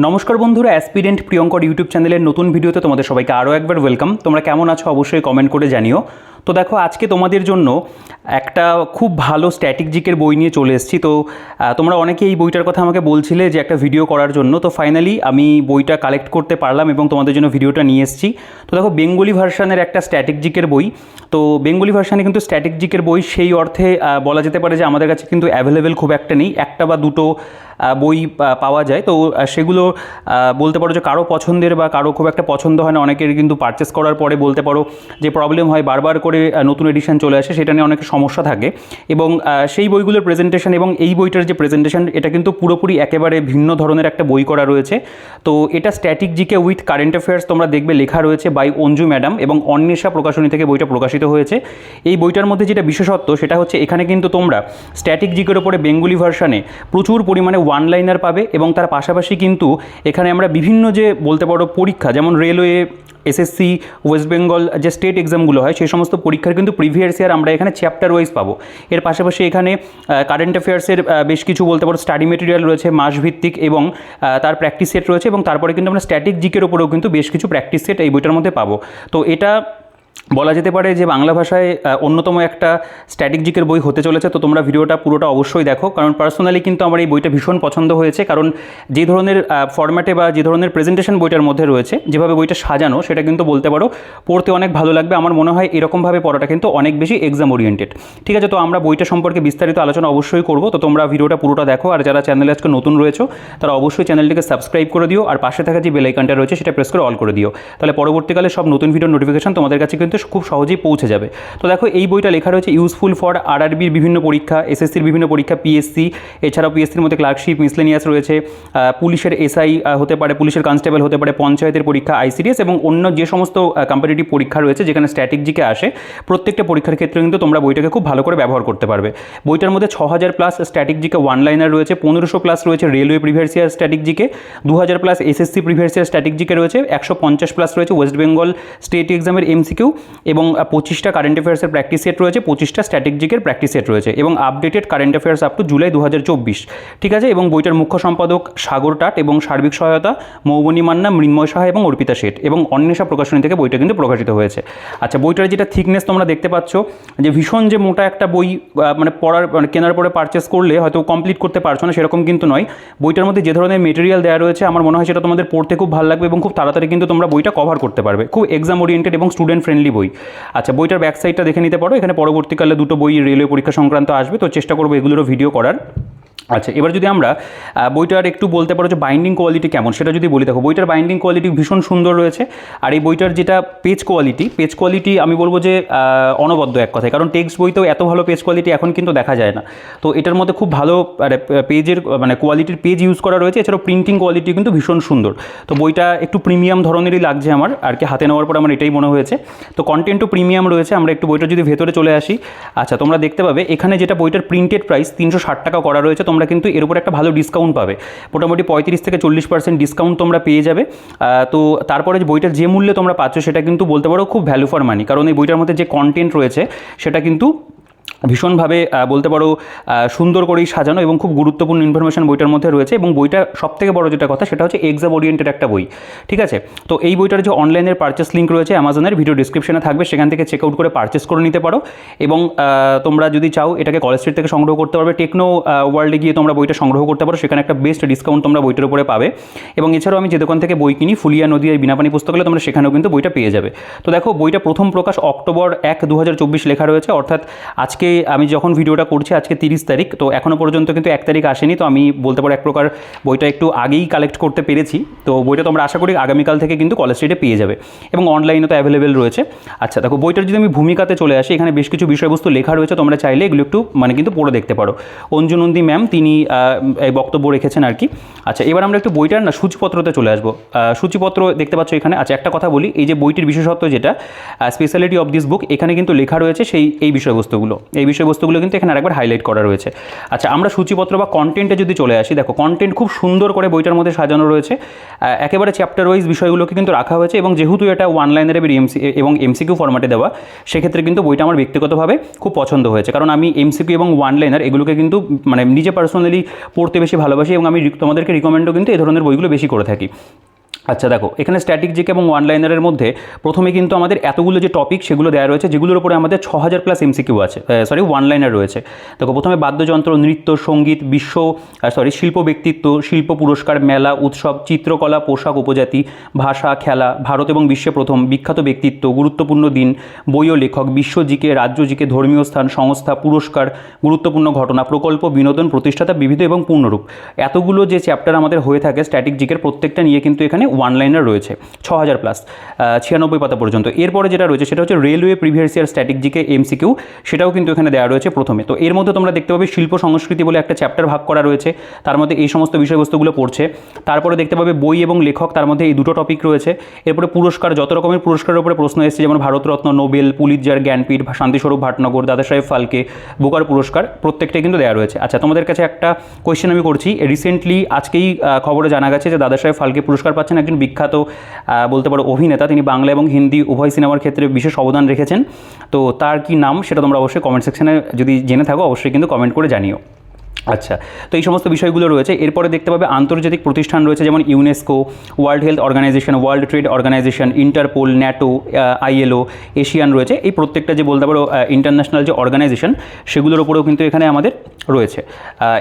নমস্কার বন্ধুরা, aspirant Priyankar YouTube চ্যানেলের নতুন ভিডিওতে তোমাদের সবাইকে আরও একবার ওয়েলকাম। তোমরা কেমন আছো অবশ্যই কমেন্ট করে জানিও। তো দেখো, আজকে তোমাদের জন্য একটা খুব ভালো স্ট্যাটিক জিকের বই নিয়ে চলে এসেছি। তো তোমরা অনেকেই এই বইটার কথা আমাকে বলছিলে যে একটা ভিডিও করার জন্য। তো ফাইনালি আমি বইটা কালেক্ট করতে পারলাম এবং তোমাদের জন্য ভিডিওটা নিয়ে এসেছি। তো দেখো, বেঙ্গলি ভার্সানের একটা স্ট্যাটিক জিকের বই। তো বেঙ্গলি ভার্সানে কিন্তু স্ট্যাটিক জিকের বই সেই অর্থে বলা যেতে পারে যে আমাদের কাছে কিন্তু অ্যাভেলেবেল খুব একটা নেই, একটা বা দুটো বই পাওয়া যায়। তো সেগুলো বলতে পারো যে কারো পছন্দের বা কারো খুব একটা পছন্দ হয় না, অনেকের কিন্তু পারচেস করার পরে বলতে পারো যে প্রবলেম হয়, বারবার করে নতুন এডিশন চলে আসে, সেটা নিয়ে অনেক সমস্যা থাকে। এবং সেই বইগুলোর প্রেজেন্টেশন এবং এই বইটার যে প্রেজেন্টেশন, এটা কিন্তু পুরোপুরি একেবারে ভিন্ন ধরনের একটা বই করা রয়েছে। তো এটা static GK with current affairs তোমরা দেখবে লেখা রয়েছে বাই অঞ্জু ম্যাডাম, এবং অন্বেষা প্রকাশনী থেকে বইটা প্রকাশিত হয়েছে। এই বইটার মধ্যে যেটা বিশেষত্ব সেটা হচ্ছে এখানে কিন্তু তোমরা স্ট্যাটিক জিকের ওপরে বেঙ্গলি ভার্সানে প্রচুর পরিমাণে ওয়ান লাইনার পাবে, এবং তার পাশাপাশি কিন্তু এখানে আমরা বিভিন্ন যে বলতে পারো পরীক্ষা, যেমন রেলওয়ে, এসএসসি, ওয়েস্ট বেঙ্গল যে স্টেট এক্সামগুলো হয়, সেই সমস্ত পরীক্ষার কিন্তু প্রিভিয়াস ইয়ার আমরা এখানে চ্যাপ্টার ওয়াইজ পাবো। এর পাশাপাশি এখানে কারেন্ট অ্যাফেয়ার্সের বেশ কিছু বলতে পারো স্টাডি মেটেরিয়াল রয়েছে মাসভিত্তিক, এবং তার প্র্যাকটিস সেট রয়েছে, এবং তারপরে কিন্তু আমরা স্ট্যাটিক জিকের ওপরেও কিন্তু বেশ কিছু প্র্যাকটিস সেট এই বইটার মধ্যে পাবো। তো এটা বলা যেতে পারে যে বাংলা ভাষায় অন্যতম একটা স্ট্যাটিক জিকের বই হতে চলেছে। তো তোমরা ভিডিওটা পুরোটা অবশ্যই দেখো, কারণ পার্সোনালি কিন্তু আমার এই বইটা ভীষণ পছন্দ হয়েছে। কারণ যে ধরনের ফরম্যাটে বা যে ধরনের প্রেজেন্টেশন বইটার মধ্যে রয়েছে, যেভাবে বইটা সাজানো, সেটা কিন্তু বলতে পারো পড়তে অনেক ভালো লাগবে। আমার মনে হয় এরকমভাবে পড়াটা কিন্তু অনেক বেশি এক্সাম ওরিয়েন্টেড। ঠিক আছে, তো আমরা বইটা সম্পর্কে বিস্তারিত আলোচনা অবশ্যই করব। তো তোমরা ভিডিওটা পুরোটা দেখো, আর যারা চ্যানেলে আজকে নতুন রয়েছে তারা অবশ্যই চ্যানেলটিকে সাবস্ক্রাইব করে দিও, আর পাশে থাকা যে বেল আইকনটা রয়েছে সেটা প্রেস করে অল করে দিও। তাহলে পরবর্তীকালে সব নতুন ভিডিওর নোটিফিকেশন তোমাদের কাছে কিন্তু খুব সহজেই পৌঁছে যাবে। তো দেখো, এই বইটা লেখা রয়েছে ইউজফুল ফর আরআরবির বিভিন্ন পরীক্ষা, এসএসসির বিভিন্ন পরীক্ষা, পিএসসি, এছাড়াও পিএসসির মধ্যে ক্লার্কশিপ, মিসলেনিয়াস রয়েছে, পুলিশের এসআই হতে পারে, পুলিশের কনস্টেবল হতে পারে, পঞ্চায়েতের পরীক্ষা, আইসিডিএস, এবং অন্য যে সমস্ত কম্পিটিটিভ পরীক্ষা রয়েছে যেখানে স্ট্যাটিক জিকে আসে, প্রত্যেকটা পরীক্ষার ক্ষেত্রে কিন্তু তোমরা বইটাকে খুব ভালো করে ব্যবহার করতে পারবে। বইটার মধ্যে 6000 plus static GK one liner রয়েছে, 1500 প্লাস রয়েছে railway previous year static GK, 2000 plus SSC previous year static GK রয়েছে, 150 প্লাস রয়েছে ওয়েস্ট বেঙ্গল স্টেট এক্সামের এমসিকিউ, এবং 25টা কারেন্ট অ্যাফেয়ার্সের প্র্যাকটিস সেট রয়েছে, 25টা স্ট্যাটিক জিকের প্র্যাকটিস সেট রয়েছে, এবং updated current affairs up to July 2024। ঠিক আছে, এবং বইটার মুখ্য সম্পাদক সাগর টাট, এবং সার্বিক সহায়তা মৌবনী মান্না, মৃন্ময় সাহা এবং অর্পিতা শেঠ, এবং অন্বেষা প্রকাশনী থেকে বইটা কিন্তু প্রকাশিত হয়েছে। আচ্ছা, বইটার যেটা থিকনেস তোমরা দেখতে পাচ্ছ, যে ভীষণ যে মোটা একটা বই, মানে পড়ার কেনার পরে পারচেস করলে হয়তো কমপ্লিট করতে পারছো না, সেরকম কিন্তু নয়। বইটার মধ্যে যে ধরনের মেটেরিয়াল দেওয়া রয়েছে, আমার মনে হয় সেটা তোমাদের পড়তে খুব ভালো লাগবে, এবং খুব তাড়াতাড়ি কিন্তু তোমরা বইটা কভার করতে পারবে। খুব এক্সাম ওরিয়েন্টেড এবং স্টুডেন্ট ফ্রেন্ডলি বই। আচ্ছা, বইটার ব্যাক সাইডটা দেখে নিতে পারো। এখানে পরবর্তীকালে দুটো বই রেলওয়ে পরীক্ষা সংক্রান্ত আসবে, তো চেষ্টা করবো এগুলোরও ভিডিও করার। আচ্ছা, এবার যদি আমরা বইটার একটু বলতে পারো যে বাইন্ডিং কোয়ালিটি কেমন সেটা যদি বলি, দেখো বইটার বাইন্ডিং কোয়ালিটি ভীষণ সুন্দর রয়েছে। আর এই বইটার যেটা পেজ কোয়ালিটি আমি বলবো যে অনবদ্য এক কথায়, কারণ টেক্সট বইতেও এত ভালো পেজ কোয়ালিটি এখন কিন্তু দেখা যায় না। তো এটার মধ্যে খুব ভালো পেজের মানে কোয়ালিটির পেজ ইউজ করা রয়েছে, এছাড়াও প্রিন্টিং কোয়ালিটি কিন্তু ভীষণ সুন্দর। তো বইটা একটু প্রিমিয়াম ধরনেরই লাগছে আমার, আর কি হাতে নেওয়ার পর আমার এটাই মনে হয়েছে। তো কন্টেন্টও প্রিমিয়াম রয়েছে। আমরা একটু বইটা যদি ভেতরে চলে আসি, আচ্ছা তোমরা দেখতে পাবে এখানে যেটা বইটার প্রিন্টেড প্রাইস 360 টাকা করা রয়েছে, তোমরা কিন্তু এর উপর একটা ভালো ডিসকাউন্ট পাবে, মোটামুটি 35 থেকে 40% ডিসকাউন্ট তোমরা পেয়ে যাবে। তো তারপরে যে বইটার যে মূল্যে তোমরা পাচ্ছ সেটা কিন্তু বলতে পারো খুব ভ্যালু ফর মানি, কারণ এই বইটার মধ্যে যে কন্টেন্ট রয়েছে সেটা কিন্তু ভীষণভাবে বলতে পারো সুন্দর করেই সাজানো, এবং খুব গুরুত্বপূর্ণ ইনফরমেশন বইটার মধ্যে রয়েছে। এবং বইটা সবথেকে বড় যেটা কথা সেটা হচ্ছে এক্সাম ওরিয়েন্টেড একটা বই। ঠিক আছে, তো এই বইটার যে অনলাইনের পারচেস লিঙ্ক রয়েছে অ্যামাজনের, ভিডিও ডিসক্রিপশনে থাকবে, সেখান থেকে চেক আউট করে পারচেস করে নিতে পারো। এবং তোমরা যদি চাও এটাকে কলেজ স্ট্রিট থেকে সংগ্রহ করতে পারবে, টেকনো ওয়ার্ল্ডে গিয়ে তোমরা বইটা সংগ্রহ করতে পারো, সেখানে একটা বেস্ট ডিসকাউন্ট তোমরা বইটার উপরে পাবে। এবং এছাড়াও আমি যে দোকান থেকে বই কিনি, ফুলিয়া নদীয়া বিনাপানি পুস্তকালয়, তোমরা সেখানেও কিন্তু বইটা পেয়ে যাবে। তো দেখো, বইটা প্রথম প্রকাশ অক্টোবর 1, 2024 লেখা রয়েছে, অর্থাৎ আজকে আমি যখন ভিডিওটা করছি আজকে 30 তারিখ, তো এখনও পর্যন্ত কিন্তু 1 তারিখ আসেনি। তো আমি বলতে পারো এক প্রকার বইটা একটু আগেই কালেক্ট করতে পেরেছি। তো বইটা তোমরা আশা করি আগামীকাল থেকে কিন্তু কলেজ স্ট্রিটে পেয়ে যাবে, এবং অনলাইনে তো অ্যাভেলেবেল রয়েছে। আচ্ছা দেখো, বইটার যদি আমি ভূমিকাতে চলে আসি, এখানে বেশ কিছু বিষয়বস্তু লেখা রয়েছে, তোমরা চাইলে এগুলো একটু কিন্তু পড়ে দেখতে পারো। অঞ্জু নন্দী ম্যাম তিনি এই বক্তব্য রেখেছেন আর কি। আচ্ছা, এবার আমরা একটু বইটার সূচিপত্রতে চলে আসবো। সূচিপত্র দেখতে পাচ্ছ এখানে। আচ্ছা, একটা কথা বলি, এই যে বইটির বিশেষত্ব যেটা স্পেশালিটি অফ দিস বুক, এখানে কিন্তু লেখা রয়েছে এই বিষয়বস্তুগুলো। এই বিষয়বস্তুগুলো কিন্তু এখানে আরেকবার হাইলাইট করা রয়েছে। আচ্ছা, আমরা সূচিপত্র বা কন্টেন্টে যদি চলে আসি, দেখো কন্টেন্ট খুব সুন্দর করে বইটার মধ্যে সাজানো রয়েছে, একেবারে চ্যাপ্টার ওয়াইজ বিষয়গুলোকে কিন্তু রাখা হয়েছে, এবং যেহেতু এটা ওয়ান লাইনার এবং এমসিকিউ ফরম্যাটে দেওয়া, সেক্ষেত্রে কিন্তু বইটা আমার ব্যক্তিগতভাবে খুব পছন্দ হয়েছে, কারণ আমি এমসিকিউ এবং ওয়ান লাইনার এগুলোকে কিন্তু মানে নিজে পার্সোনালি পড়তে বেশি ভালোবাসি, এবং আমি তোমাদেরকে রিকমেন্ডও কিন্তু এই ধরনের বইগুলো বেশি করে থাকি। আচ্ছা দেখো, এখানে স্ট্যাটিক জিকে এবং ওয়ান লাইনারের মধ্যে প্রথমে কিন্তু আমাদের এতগুলো যে টপিক সেগুলো দেওয়া রয়েছে, যেগুলোর উপরে আমাদের 6000+ এমসিকিউ আছে, ওয়ান লাইনার রয়েছে। দেখো প্রথমে বাদ্যযন্ত্র, নৃত্য, সঙ্গীত, শিল্প ব্যক্তিত্ব, শিল্প পুরস্কার, মেলা, উৎসব, চিত্রকলা, পোশাক, উপজাতি, ভাষা, খেলা, ভারত এবং বিশ্বে প্রথম, বিখ্যাত ব্যক্তিত্ব, গুরুত্বপূর্ণ দিন, বই ও লেখক, বিশ্ব জিকে, রাজ্য জিকে, ধর্মীয় স্থান, সংস্থা, পুরস্কার, গুরুত্বপূর্ণ ঘটনা, প্রকল্প, বিনোদন, প্রতিষ্ঠাতা, বিবিধ এবং পূর্ণরূপ। এতগুলো যে চ্যাপ্টার আমাদের হয়ে থাকে স্ট্যাটিক জিকের, প্রত্যেকটা নিয়ে কিন্তু এখানে ওয়ান লাইনার রয়েছে 6000+, 96 পাতা পর্যন্ত। এরপরে যেটা রয়েছে সেটা হচ্ছে railway previous year static GK MCQ, সেটাও কিন্তু এখানে দেওয়া রয়েছে প্রথমে। তো এর মধ্যে তোমরা দেখতে পাবে শিল্প সংস্কৃতি বলে একটা চ্যাপ্টার ভাগ করা রয়েছে, তার মধ্যে এই সমস্ত বিষয়বস্তুগুলো পড়ছে। তারপরে দেখতে পাবে বই এবং লেখক, তার মধ্যে এই দুটো টপিক রয়েছে। এরপরে পুরস্কার, যত রকমের পুরস্কারের উপরে প্রশ্ন এসেছে, যেমন Bharat Ratna, Nobel, Pulitzer, Jnanpith, Shanti Swarup Bhatnagar, Dadasaheb Phalke, Booker পুরস্কার, প্রত্যেকটাই কিন্তু দেওয়া রয়েছে। আচ্ছা, তোমাদের কাছে একটা কোয়েশ্চেন আমি করছি। রিসেন্টলি আজকেই খবরে জানা গেছে যে দাদাসাহেব ফালকে পুরস্কার পাচ্ছেন একজন বিখ্যাত বলতে পারো অভিনেতা, তিনি বাংলা এবং হিন্দি উভয় সিনেমার ক্ষেত্রে বিশেষ অবদান রেখেছেন। তো তার কি নাম সেটা তোমরা অবশ্যই কমেন্ট সেকশনে যদি জেনে থাকো অবশ্যই কিন্তু কমেন্ট করে জানিও। আচ্ছা, তো এই সমস্ত বিষয়গুলো রয়েছে। এরপরে দেখতে পাবে আন্তর্জাতিক প্রতিষ্ঠান রয়েছে, যেমন UNESCO, World Health Organization, World Trade Organization, Interpol, NATO, ILO, Asian রয়েছে। এই প্রত্যেকটা যে বলতে পারো ইন্টারন্যাশনাল যে অর্গানাইজেশন, সেগুলোর উপরেও কিন্তু এখানে আমাদের রয়েছে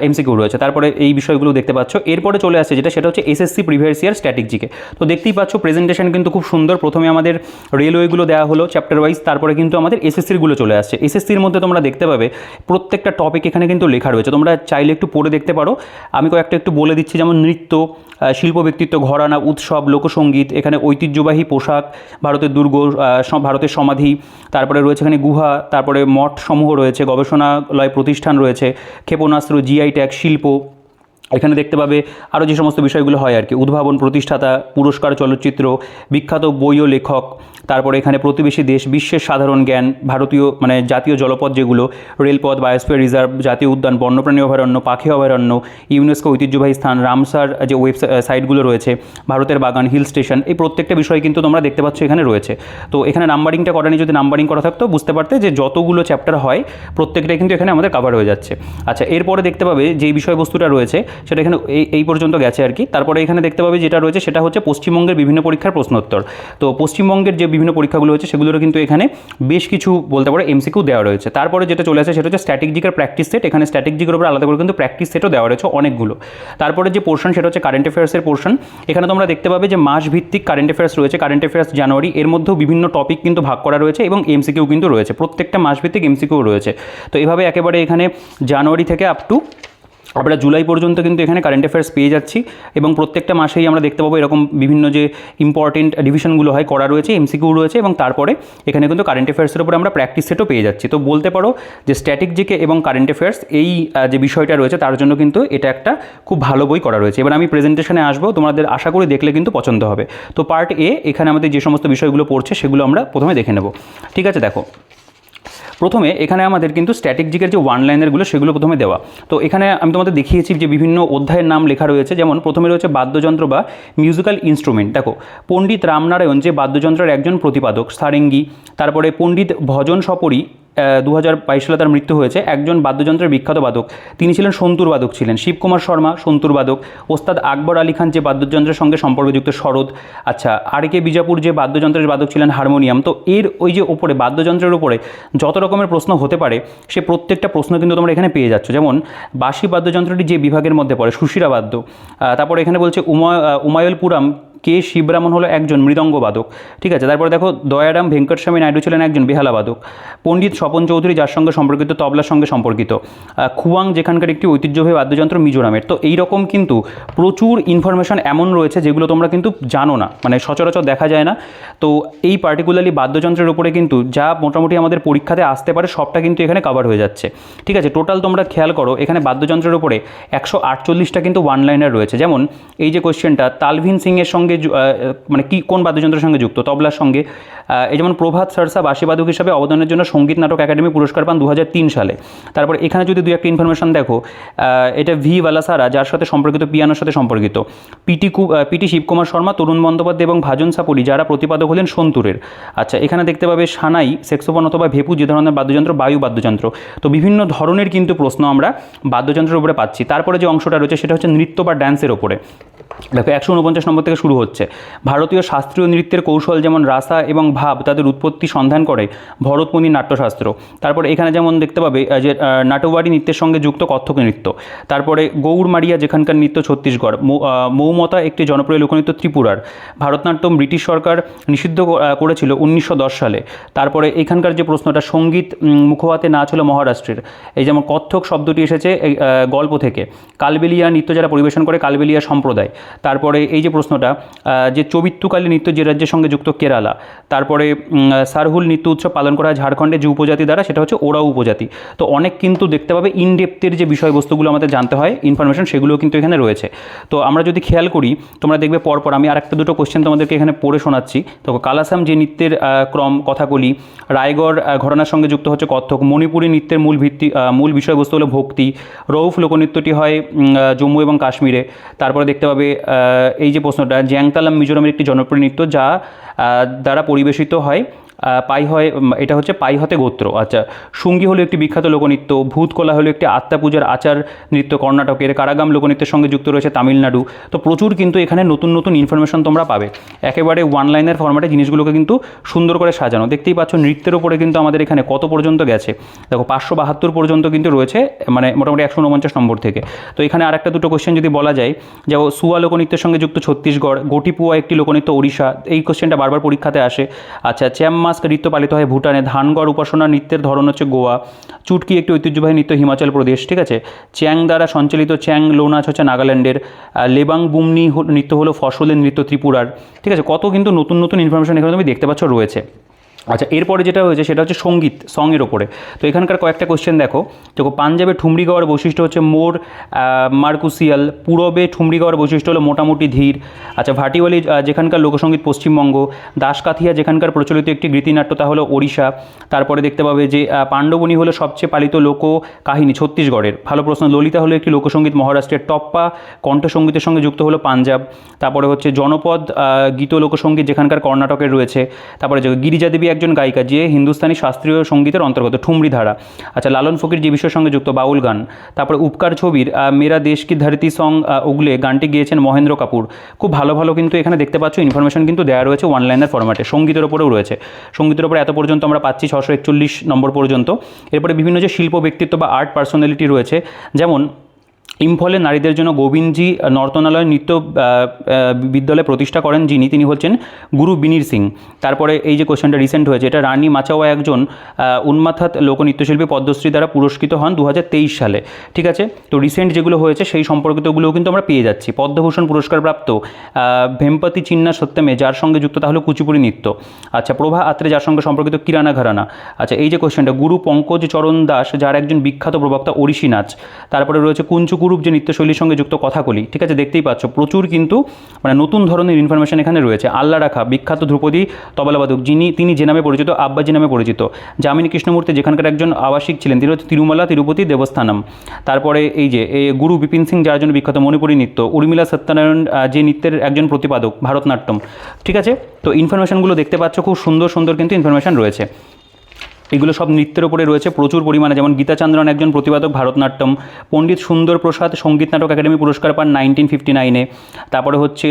এমসিকিউ রয়েছে। তারপরে এই বিষয়গুলো দেখতে পাচ্ছ। এরপরে চলে আসছে সেটা হচ্ছে SSC previous year static GK. তো দেখতেই পাচ্ছ প্রেজেন্টেশন কিন্তু খুব সুন্দর। প্রথমে আমাদের রেলওয়েগুলো দেওয়া হলো চ্যাপ্টার ওয়াইজ, তারপরে কিন্তু আমাদের এসএসসিরগুলো চলে আসছে। এসএসসির মধ্যে তোমরা দেখতে পাবে প্রত্যেকটা টপিক এখানে কিন্তু লেখা রয়েছে, তোমরা চাইলে একটু পড়ে দেখতে পারো। আমি কয়েকটা একটু বলে দিচ্ছি, যেমন নৃত্য, শিল্প ব্যক্তিত্ব, ঘরানা, উৎসব, লোকসঙ্গীত, এখানে ঐতিহ্যবাহী পোশাক, ভারতের দুর্গ, ভারতের সমাধি, তারপরে রয়েছে এখানে গুহা, তারপরে মঠ সমূহ রয়েছে, গবেষণালয় প্রতিষ্ঠান রয়েছে, ক্ষেপণাস্ত্র, জিআই ট্যাগ, শিল্প, এখানে দেখতে পাবে আরও যে সমস্ত বিষয়গুলো হয় আর কি, উদ্ভাবন, প্রতিষ্ঠাতা, পুরস্কার, চলচ্চিত্র, বিখ্যাত বই ও লেখক, তারপরে এখানে প্রতিবেশী দেশ, বিশ্বের সাধারণ জ্ঞান, ভারতীয় মানে জাতীয় জলপথ যেগুলো, রেলপথ, বায়োস্ফিয়ার রিজার্ভ, জাতীয় উদ্যান, বন্যপ্রাণী অভয়ারণ্য, পাখি অভয়ারণ্য, ইউনেস্কো ঐতিহ্যবাহী স্থান, রামসার যে সাইটগুলো রয়েছে, ভারতের বাগান, হিল স্টেশন, এই প্রত্যেকটা বিষয় কিন্তু তোমরা দেখতে পাচ্ছ এখানে রয়েছে। তো এখানে নাম্বারিংটা করা নেই, যদি নাম্বারিং করা থাকতো বুঝতে পারতে যে যতগুলো চ্যাপ্টার হয় প্রত্যেকটাই কিন্তু এখানে আমাদের কভার হয়ে যাচ্ছে। আচ্ছা, এরপরে দেখতে পাবে যে বিষয়বস্তুটা রয়েছে সেটা এখানে এই পর্যন্ত গেছে আর কি। তারপরে এখানে দেখতে পাবে যেটা রয়েছে সেটা হচ্ছে পশ্চিমবঙ্গের বিভিন্ন পরীক্ষার প্রশ্নোত্তর। তো পশ্চিমবঙ্গের যে বিভিন্ন পরীক্ষাগুলো হচ্ছে সেগুলোরও কিন্তু এখানে বেশ কিছু বলতে পারো এমসিকিউ দেওয়া রয়েছে। তারপরে যেটা চলে আসে সেটা হচ্ছে স্ট্যাটিক জিকের প্র্যাকটিস সেট। এখানে স্ট্যাটিক জিকের উপর আলাদা করে কিন্তু প্র্যাকটিস সেটও দেওয়া রয়েছে অনেকগুলো। তারপরে যে পোর্শন সেটা হচ্ছে কারেন্ট অ্যাফেয়ার্সের পোর্শন। এখানে তোমরা দেখতে পাবে যে মাস ভিত্তিক কারেন্ট অ্যাফেয়ার্স রয়েছে, কারেন্ট অ্যাফেয়ার্স জানুয়ারি, এর মধ্যেও বিভিন্ন টপিক কিন্তু ভাগ করা রয়েছে এবং এমসিকিউ কিন্তু রয়েছে, প্রত্যেকটা মাস ভিত্তিক এমসিকিউ রয়েছে। তো এভাবে একেবারে এখানে জানুয়ারি থেকে আপ টু আমরা জুলাই পর্যন্ত কিন্তু এখানে কারেন্ট অ্যাফেয়ার্স পেয়ে যাচ্ছি, এবং প্রত্যেকটা মাসেই আমরা দেখতে পাবো এরকম বিভিন্ন যে ইম্পর্টেন্ট ডিভিশনগুলো হয় করা রয়েছে, এমসিকিউ রয়েছে, এবং তারপরে এখানে কিন্তু কারেন্ট অ্যাফেয়ার্সের উপরে আমরা প্র্যাকটিস সেটও পেয়ে যাচ্ছি। তো বলতে পারো যে স্ট্যাটিক জিকে এবং কারেন্ট অ্যাফেয়ার্স এই যে বিষয়টা রয়েছে তার জন্য কিন্তু এটা একটা খুব ভালো বই করা রয়েছে। এবার আমি প্রেজেন্টেশনে আসবো, তোমাদের আশা করি দেখলে কিন্তু পছন্দ হবে। তো পার্ট এ, এখানে আমাদের যে সমস্ত বিষয়গুলো পড়ছে সেগুলো আমরা প্রথমে দেখে নেব। ঠিক আছে, দেখো প্রথমে এখানে আমাদের কিন্তু স্ট্যাটিক জিকের যে ওয়ান লাইনারগুলো সেগুলো প্রথমে দেওয়া। তো এখানে আমি তোমাদের দেখিয়েছি যে বিভিন্ন অধ্যায়ের নাম লেখা রয়েছে, যেমন প্রথমে রয়েছে বাদ্যযন্ত্র বা মিউজিক্যাল ইনস্ট্রুমেন্ট। দেখো পণ্ডিত রামনারায়ণ যে বাদ্যযন্ত্রের একজন প্রতিপাদক, সারেঙ্গি। তারপরে পণ্ডিত ভজন সপরি 2022 সালে তার মৃত্যু হয়েছে, একজন বাদ্যযন্ত্রের বিখ্যাত বাদক, তিনি ছিলেন সন্তুর বাদক ছিলেন। শিবকুমার শর্মা সন্তুর বাদক। ওস্তাদ আকবর আলী খান যে বাদ্যযন্ত্রের সঙ্গে সম্পর্কযুক্ত, সরোদ। আচ্ছা, আর কে বিজাপুর যে বাদ্যযন্ত্রের বাদক ছিলেন, হারমোনিয়াম। তো এর ওই যে ওপরে বাদ্যযন্ত্রের উপরে যত রকমের প্রশ্ন হতে পারে সে প্রত্যেকটা প্রশ্ন কিন্তু তোমরা এখানে পেয়ে যাচ্ছ। যেমন বাঁশি বাদ্যযন্ত্রটি যে বিভাগের মধ্যে পড়ে, সুশিরা বাদ্য। তারপরে এখানে বলছে উমায়লপুরাম কে শিবরামন হলো একজন মৃদঙ্গবাদক। ঠিক আছে, তারপরে দেখো দয়ারাম ভেঙ্কটস্বামী নাইডু ছিলেন একজন বেহালাবাদক। পণ্ডিত স্বপন চৌধুরী যার সঙ্গে সম্পর্কিত, তবলার সঙ্গে সম্পর্কিত। খুয়াং যেখানকার একটি ঐতিহ্যবাহী বাদ্যযন্ত্র মিজোরামের। তো এইরকম কিন্তু প্রচুর ইনফরমেশন এমন রয়েছে যেগুলো তোমরা কিন্তু জানো না, মানে সচরাচর দেখা যায় না। তো এই পার্টিকুলারলি বাদ্যযন্ত্রের উপরে কিন্তু যা মোটামুটি আমাদের পরীক্ষাতে আসতে পারে সবটা কিন্তু এখানে কভার হয়ে যাচ্ছে। ঠিক আছে, টোটাল তোমরা খেয়াল করো এখানে বাদ্যযন্ত্রের উপরে 148টা কিন্তু ওয়ান লাইনার রয়েছে। যেমন এই যে কোয়েশ্চেনটা, তালভিন সিংয়ের সঙ্গে সঙ্গে মানে কি কোন বাদ্যযন্ত্রের সঙ্গে যুক্ত? তবলার সঙ্গে। এই যেমন প্রভাত সরসা বাঁশিবাদক হিসাবে অবদানের জন্য সঙ্গীত নাটক একাডেমি পুরস্কার পান 2003 সালে। তারপর এখানে যদি দুই একটা ইনফরমেশন দেখো, এটা ভি ভালাসারা, যার সাথে সম্পর্কিত, পিয়ানোর সাথে সম্পর্কিত। পিটি শিবকুমার শর্মা, তরুণ বন্দ্যোপাধ্যায় এবং ভাজন সাপুরি, যারা প্রতিপাদক হলেন সন্তুরের। আচ্ছা, এখানে দেখতে পাবে সানাই, সেক্সোফোন অথবা ভেপু, যে ধরনের বাদ্যযন্ত্র, বায়ু বাদ্যযন্ত্র। তো বিভিন্ন ধরনের কিন্তু প্রশ্ন আমরা বাদ্যযন্ত্রের উপরে পাচ্ছি। তারপরে যে অংশটা রয়েছে সেটা হচ্ছে নৃত্য বা ড্যান্সের ওপরে। দেখো 149 নম্বর থেকে শুরু হচ্ছে। ভারতীয় শাস্ত্রীয় নৃত্যের কৌশল যেমন রাসা এবং ভাব তাদের উৎপত্তি সন্ধান করে ভরতমুনির নাট্যশাস্ত্র। তারপরে এখানে যেমন দেখতে পাবে যে নাটুয়ারি নৃত্যের সঙ্গে যুক্ত কত্থক নৃত্য। তারপরে গৌর মারিয়া, যেখানকার নৃত্য ছত্তিশগড়। মৌমতা একটি জনপ্রিয় লোকনৃত্য ত্রিপুরার। ভারতনাট্যম ব্রিটিশ সরকার নিষিদ্ধ করেছিল 1910 সালে। তারপরে এখানকার যে প্রশ্নটা, সঙ্গীত মুখোয়াতে নাচ হলো মহারাষ্ট্রের। এই যেমন কত্থক শব্দটি এসেছে গল্প থেকে। কালবেলিয়া নৃত্য যারা পরিবেশন করে, কালবেলিয়া সম্প্রদায়। তারপরে এই যে প্রশ্নটা, যে চবিত্তুকালী নৃত্য যে রাজ্যের সঙ্গে যুক্ত, কেরালা। তারপরে সারহুল নৃত্য উৎসব পালন করা হয় ঝাড়খণ্ডের যে উপজাতি দ্বারা, সেটা হচ্ছে ওরাও উপজাতি। তো অনেক কিন্তু দেখতে পাবে ইনডেপথের যে বিষয়বস্তুগুলো আমাদের জানতে হয়, ইনফরমেশন, সেগুলোও কিন্তু এখানে রয়েছে। তো আমরা যদি খেয়াল করি, তোমরা দেখবে পরপর আমি আর একটা দুটো কোশ্চেন তোমাদেরকে এখানে পড়ে শোনাচ্ছি। তো কালাসাম যে নৃত্যের ক্রম, কথাকলি। রায়গড় ঘরানার সঙ্গে যুক্ত হচ্ছে কত্থক। মণিপুরী নৃত্যের মূল বিষয়বস্তু হলো ভক্তি। রৌফ লোকনৃত্যটি হয় জম্মু এবং কাশ্মীরে। তারপরে দেখতে পাবে এই যে প্রশ্নটা, জ্যাংতালাম মিজোরামের একটি জনপ্রিয় নৃত্য যা দ্বারা পরিবেশিত হয় এটা হচ্ছে পাইহতে গোত্র। আচ্ছা, শুঙ্গি হলো একটি বিখ্যাত লোকনৃত্য। ভূতকলা হলো একটি আত্মা পূজার আচার নৃত্য কর্ণাটকের। কারাগাম লোকনৃত্যের সঙ্গে যুক্ত রয়েছে তামিলনাড়ু। তো প্রচুর কিন্তু এখানে নতুন নতুন ইনফরমেশন তোমরা পাবে। একেবারে ওয়ান লাইনের ফরম্যাটে জিনিসগুলোকে কিন্তু সুন্দর করে সাজানো। দেখতেই পাচ্ছ নৃত্যের ওপরে কিন্তু আমাদের এখানে কত পর্যন্ত গেছে। দেখো 572 পর্যন্ত কিন্তু রয়েছে, মানে মোটামুটি 149 নম্বর থেকে। তো এখানে আরেকটা দুটো কোশ্চেন যদি বলা যায়, যেমন সুয়া লোকনৃত্যের সঙ্গে যুক্ত ছত্তিশগড়। গোটিপুয়া একটি লোকনৃত্য ওড়িশা। এই কোশ্চেনটা বারবার পরীক্ষাতে আসে। আচ্ছা, মাস্ক নৃত্য পালিত হয় ভুটানে। ধানগড় উপাসনা নৃত্যের ধরন হচ্ছে গোয়া। চুটকি একটি ঐতিহ্যবাহী নৃত্য হিমাচল প্রদেশ। ঠিক আছে। চ্যাং দ্বারা সঞ্চালিত চ্যাং লো নাচ হচ্ছে নাগাল্যান্ডের। লেবাং বুমনি নৃত্য হলো ফসলের নৃত্য ত্রিপুরার। ঠিক আছে, কত কিন্তু নতুন নতুন ইনফরমেশন এখানে তুমি দেখতে পাচ্ছ রয়েছে। আচ্ছা, এরপরে যেটা হয়েছে সেটা হচ্ছে সঙ্গীত, সঙের ওপরে। তো এখানকার কয়েকটা কোশ্চেন দেখো। পাঞ্জাবে ঠুমরি গাওয়ার বৈশিষ্ট্য হচ্ছে মোর মার্কুসিয়াল। পূরবে ঠুমরি গাওয়ার বৈশিষ্ট্য হলো মোটামুটি ধীর। আচ্ছা, ভাটিওয়ালি যেখানকার লোকসঙ্গীত পশ্চিমবঙ্গ। দাসকাথিয়া যেখানকার প্রচলিত একটি গীতিনাট্য, তা হলো ওড়িশা। তারপরে দেখতে পাবে যে পাণ্ডবনী হলো সবচেয়ে পালিত লোক কাহিনী ছত্তিশগড়ের। ভালো প্রশ্ন। ললিতা হলো একটি লোকসঙ্গীত মহারাষ্ট্রের। টপ্পা কণ্ঠসঙ্গীতের সঙ্গে যুক্ত হলো পাঞ্জাব। তারপরে হচ্ছে জনপদ গীত লোকসঙ্গীত যেখানকার কর্ণাটকের রয়েছে। তারপরে গিরিজা দেবী একজন গায়িকা, যে হিন্দুস্তানি শাস্ত্রীয় সঙ্গীতের অন্তর্গত, ঠুমরি ধারা। আচ্ছা, লালন ফকির যে বিষয়ের সঙ্গে যুক্ত, বাউল গান। তারপরে উপকার ছবির মেরা দেশ কি ধরতি সং উগলে গানটি গেয়েছেন মহেন্দ্র কাপুর। খুব ভালো ভালো কিন্তু এখানে দেখতে পাচ্ছ ইনফরমেশন কিন্তু দেওয়া রয়েছে ওয়ান লাইনার ফরম্যাটে। সঙ্গীতের ওপরেও রয়েছে। সঙ্গীতের ওপরে এত পর্যন্ত আমরা পাচ্ছি 641 নম্বর পর্যন্ত। এরপরে বিভিন্ন যে শিল্প ব্যক্তিত্ব বা আর্ট পার্সোনালিটি রয়েছে, যেমন ইম্ফলে নারীদের জন্য গোবিন্দজি নর্তনালয় নৃত্য বিদ্যালয় প্রতিষ্ঠা করেন যিনি, তিনি হচ্ছেন গুরু বিনীর সিং। তারপরে এই যে কোশ্চেনটা রিসেন্ট হয়েছে, এটা রানী মাচাওয়া একজন উন্মাথাত লোকনৃত্যশিল্পী পদ্মশ্রী দ্বারা পুরস্কৃত হন 2023 সালে। ঠিক আছে। তো রিসেন্ট যেগুলো হয়েছে সেই সম্পর্কিতগুলোও কিন্তু আমরা পেয়ে যাচ্ছি। পদ্মভূষণ পুরস্কারপ্রাপ্ত ভেম্পতি চিন্না সত্যমে, যার সঙ্গে যুক্ত তা হলো কুচিপুড়ি নৃত্য। আচ্ছা, প্রভা আত্রে, যার সঙ্গে সম্পর্কিত কিরানা ঘরানা। আচ্ছা, এই যে কোশ্চেনটা, গুরু পঙ্কজ চরণ দাস, যার একজন বিখ্যাত প্রবক্তা, ওড়িশি নাচ। তারপরে রয়েছে কুঞ্চুকুরুপ, যে নৃত্যশৈলীর সঙ্গে যুক্ত কথাকলি। ঠিক আছে, দেখতেই পাচ্ছ প্রচুর কিন্তু মানে নতুন ধরনের ইনফরমেশন এখানে রয়েছে। আল্লা রাখা, বিখ্যাত ধ্রুপদী তবলাবাদক, তিনি যে নামে পরিচিত, আব্বাজি নামে পরিচিত। যামিনী কৃষ্ণমূর্তি যেখানকার একজন আবাসিক ছিলেন, তিনি হচ্ছে তিরুমালা তিরুপতি দেবস্থানম। তারপরে এই যে গুরু বিপিন সিং, যার জন্য বিখ্যাত মণিপুরী নৃত্য। উর্মিলা সত্যনারায়ণ, যে নৃত্যের একজন প্রতিপাদক, ভারতনাট্যম। ঠিক আছে। তো ইনফরমেশনগুলো দেখতে পাচ্ছ, খুব সুন্দর সুন্দর কিন্তু ইনফরমেশন রয়েছে। এগুলো সব নৃত্যের উপরে রয়েছে প্রচুর পরিমাণে। যেমন গীতাচন্দ্রন একজন প্রতিপাদক, ভারতনাট্যম। পণ্ডিত সুন্দর প্রসাদ সঙ্গীত নাটক একাডেমি পুরস্কার পান 1959-এ। তারপরে হচ্ছে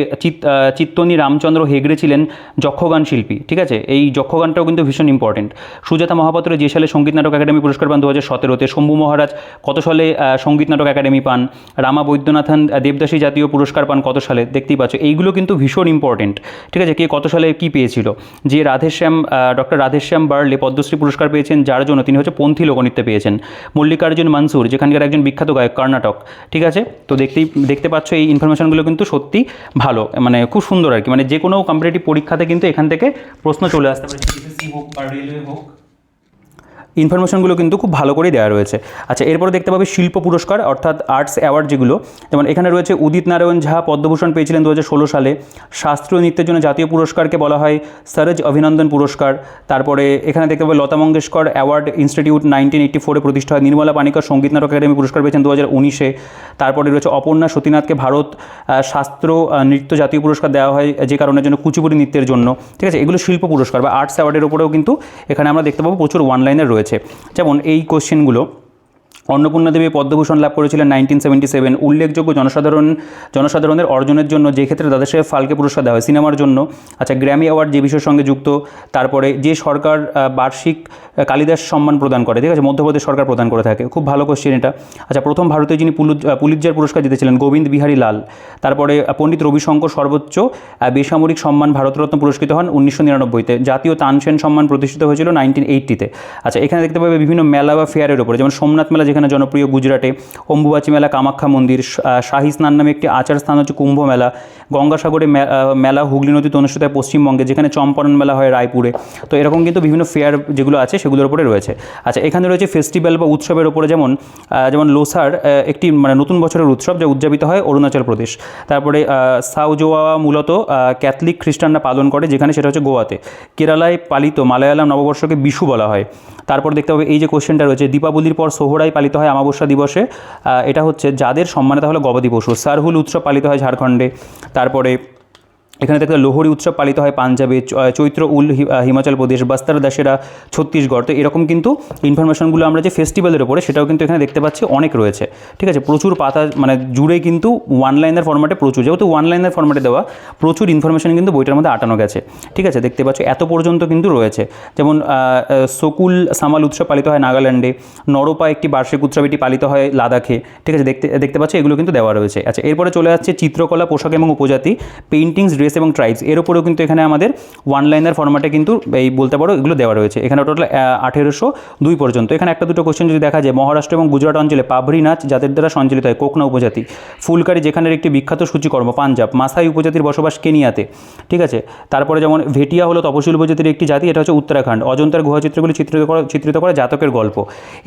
চিত্তনী রামচন্দ্র হেগড়ে ছিলেন যক্ষগান শিল্পী। ঠিক আছে, এই যক্ষগানটাও কিন্তু ভীষণ ইম্পর্টেন্ট। সুজাতা মহাপাত্র যে সালে সঙ্গীত নাটক একাডেমি পুরস্কার পান 2017-তে। শম্ভু মহারাজ কত সালে সঙ্গীত নাটক একাডেমি পান। রামা বৈদ্যনাথন দেবদাসী জাতীয় পুরস্কার পান কত সালে, দেখতেই পাচ্ছ। এইগুলো কিন্তু ভীষণ ইম্পর্টেন্ট। ঠিক আছে, কে কত সালে কী পেয়েছিল। যে ডক্টর রাধেশ্যাম বার্লে পদ্মশ্রী পুরস্কার পেয়েছেন, যার জন্য তিনি হচ্ছে পন্থী লোকনৃত্য পেয়েছেন। মল্লিকার্জুন মনসুর, যেখানকার একজন বিখ্যাত গায়ক, কর্ণাটক। ঠিক আছে। তো দেখতে পাচ্ছ এই ইনফরমেশনগুলো কিন্তু সত্যি ভালো, মানে খুব সুন্দর আর কি। মানে যে কোনো কম্পিটিটিভ পরীক্ষাতে কিন্তু এখান থেকে প্রশ্ন চলে আসতে পারে, এসএসসি হোক বা রেলওয়ে হোক। ইনফরমেশনগুলো কিন্তু খুব ভালো করেই দেওয়া রয়েছে। আচ্ছা, এরপরে দেখতে পাবে শিল্প পুরস্কার অর্থাৎ আর্টস অ্যাওয়ার্ড যেগুলো, যেমন এখানে রয়েছে উদিত নারায়ণ ঝা পদ্মভূষণ পেয়েছিলেন 2016 সালে। শাস্ত্রীয় নৃত্যের জন্য জাতীয় পুরস্কারকে বলা হয় সরোজ অভিনন্দন পুরস্কার। তারপরে এখানে দেখতে পাবে লতা মঙ্গেশকর অ্যাওয়ার্ড ইনস্টিটিউট 1984 প্রতিষ্ঠা হয়। নির্মলা পানিকর সঙ্গীত নাটক একাডেমি পুরস্কার পেয়েছেন 2019-এ। তারপরে রয়েছে অপর্ণা সতীনাথকে ভারত শাস্ত্র নৃত্য জাতীয় পুরস্কার দেওয়া হয় যে কারণের জন্য কুচিপুড়ি নৃত্যের জন্য। ঠিক আছে, এগুলো শিল্প পুরস্কার বা আর্টস অ্যাওয়ার্ডের উপরেও কিন্তু এখানে আমরা দেখতে পাবো প্রচুর ওয়ান লাইনার রয়েছে। যেমন এই কোশ্চেনগুলো, অন্নপূর্ণা দেবী পদ্মভূষণ লাভ করেছিলেন 1977। উল্লেখযোগ্য জনসাধারণের অর্জনের জন্য যে ক্ষেত্রে দাদাসাহেব ফালকে পুরস্কার দেওয়া হয় সিনেমার জন্য। আচ্ছা, গ্র্যামি অ্যাওয়ার্ড যে বিষয়ের সঙ্গে যুক্ত। তারপরে যে সরকার বার্ষিক কালিদাস সম্মান প্রদান করে, ঠিক আছে, মধ্যপ্রদেশ সরকার প্রদান করে থাকে। খুব ভালো কোশ্চেন এটা। আচ্ছা, প্রথম ভারতীয় যিনি পুলিৎজার পুরস্কার জিতেছিলেন গোবিন্দ বিহারী লাল। তারপরে পণ্ডিত রবিশঙ্কর সর্বোচ্চ বেসামরিক সম্মান ভারতরত্ন পুরস্কৃত হন 1999-তে। জাতীয় তানসেন সম্মান প্রতিষ্ঠিত হয়েছিল 1980-তে। আচ্ছা, এখানে দেখতে পাবে বিভিন্ন মেলা বা ফেয়ারের উপরে, যেমন সোমনাথ মেলা যেখানে জনপ্রিয় গুজরাটে, অম্বুবাচী মেলা কামাখ্যা মন্দির, শাহী স্নান নামে একটি আচার স্থান হচ্ছে কুম্ভ মেলা, গঙ্গাসাগরে মেলা হুগলি নদীতে অনুষ্ঠিত হয় পশ্চিমবঙ্গে, যেখানে চম্পারণ মেলা হয় রায়পুরে। তো এরকম কিন্তু বিভিন্ন ফেয়ার যেগুলো আছে সেগুলোর উপরে রয়েছে। আচ্ছা, এখানে রয়েছে ফেস্টিভ্যাল বা উৎসবের উপরে, যেমন লোসার একটি নতুন বছরের উৎসব যা উদযাপিত হয় অরুণাচল প্রদেশ। তারপরে সাউজোয়া মূলত ক্যাথলিক খ্রিস্টানরা পালন করে, যেখানে সেটা হচ্ছে গোয়াতে। কেরালায় পালিত মালায়ালাম নববর্ষকে বিশু বলা হয়। তারপর দেখতে হবে এই যে কোশ্চেনটা রয়েছে, দীপাবলির পর সোহরাই পালিত হয় আমাবস্যা দিবসে। এটা হচ্ছে যাদের সম্মানে তাহলে গবাদি পশু। সারহুল উৎসব পালিত হয় ঝাড়খণ্ডে। তারপরে এখানে দেখতে লোহরি উৎসব পালিত হয় পাঞ্জাবে, চৈত্র উল হিমাচল প্রদেশ, বস্তর দশেরা ছত্তিশগড়। তো এরকম কিন্তু ইনফরমেশনগুলো আমরা যে ফেস্টিভ্যালের উপরে সেটাও কিন্তু এখানে দেখতে পাচ্ছি অনেক রয়েছে। ঠিক আছে, প্রচুর পাতা জুড়ে কিন্তু ওয়ান লাইনার ফরম্যাটে প্রচুর, যেহেতু ওয়ান লাইনার ফরম্যাটে দেওয়া প্রচুর ইনফরমেশন কিন্তু বইটার মধ্যে আটানো গেছে। ঠিক আছে, দেখতে পাচ্ছ এত পর্যন্ত কিন্তু রয়েছে। যেমন সকুল সামাল উৎসব পালিত হয় নাগাল্যান্ডে, নরপা একটি বার্ষিক উৎসব, এটি পালিত হয় লাদাখে। ঠিক আছে, দেখতে পাচ্ছ এগুলো কিন্তু দেওয়া রয়েছে। আচ্ছা, এরপরে চলে যাচ্ছে চিত্রকলা, পোশাক এবং উপজাতি, পেইন্টিংস, ড্রেস এবং ট্রাইবস। এর উপরেও কিন্তু এখানে আমাদের ওয়ান লাইনার ফরম্যাটে কিন্তু এই বলতে পারো এগুলো দেওয়া রয়েছে। এখানে টোটাল 1802 পর্যন্ত। এখানে একটা দুটো কোশ্চেন যদি দেখা যায়, মহারাষ্ট্র এবং গুজরাট অঞ্চলে পাভরি নাচ যাদের দ্বারা সঞ্চালিত হয় কোকনা উপজাতি। ফুলকারি যেখানের একটি বিখ্যাত সূচিকর্ম পাঞ্জাব। মাসাই উপজাতির বসবাস কেনিয়াতে। ঠিক আছে, তারপরে যেমন ভেটিয়া হলো তপশিল উপজাতির একটি জাতি, এটা হচ্ছে উত্তরাখণ্ড। অজন্তার গুহাচিত্রগুলি চিত্রিত করা জাতকের গল্প।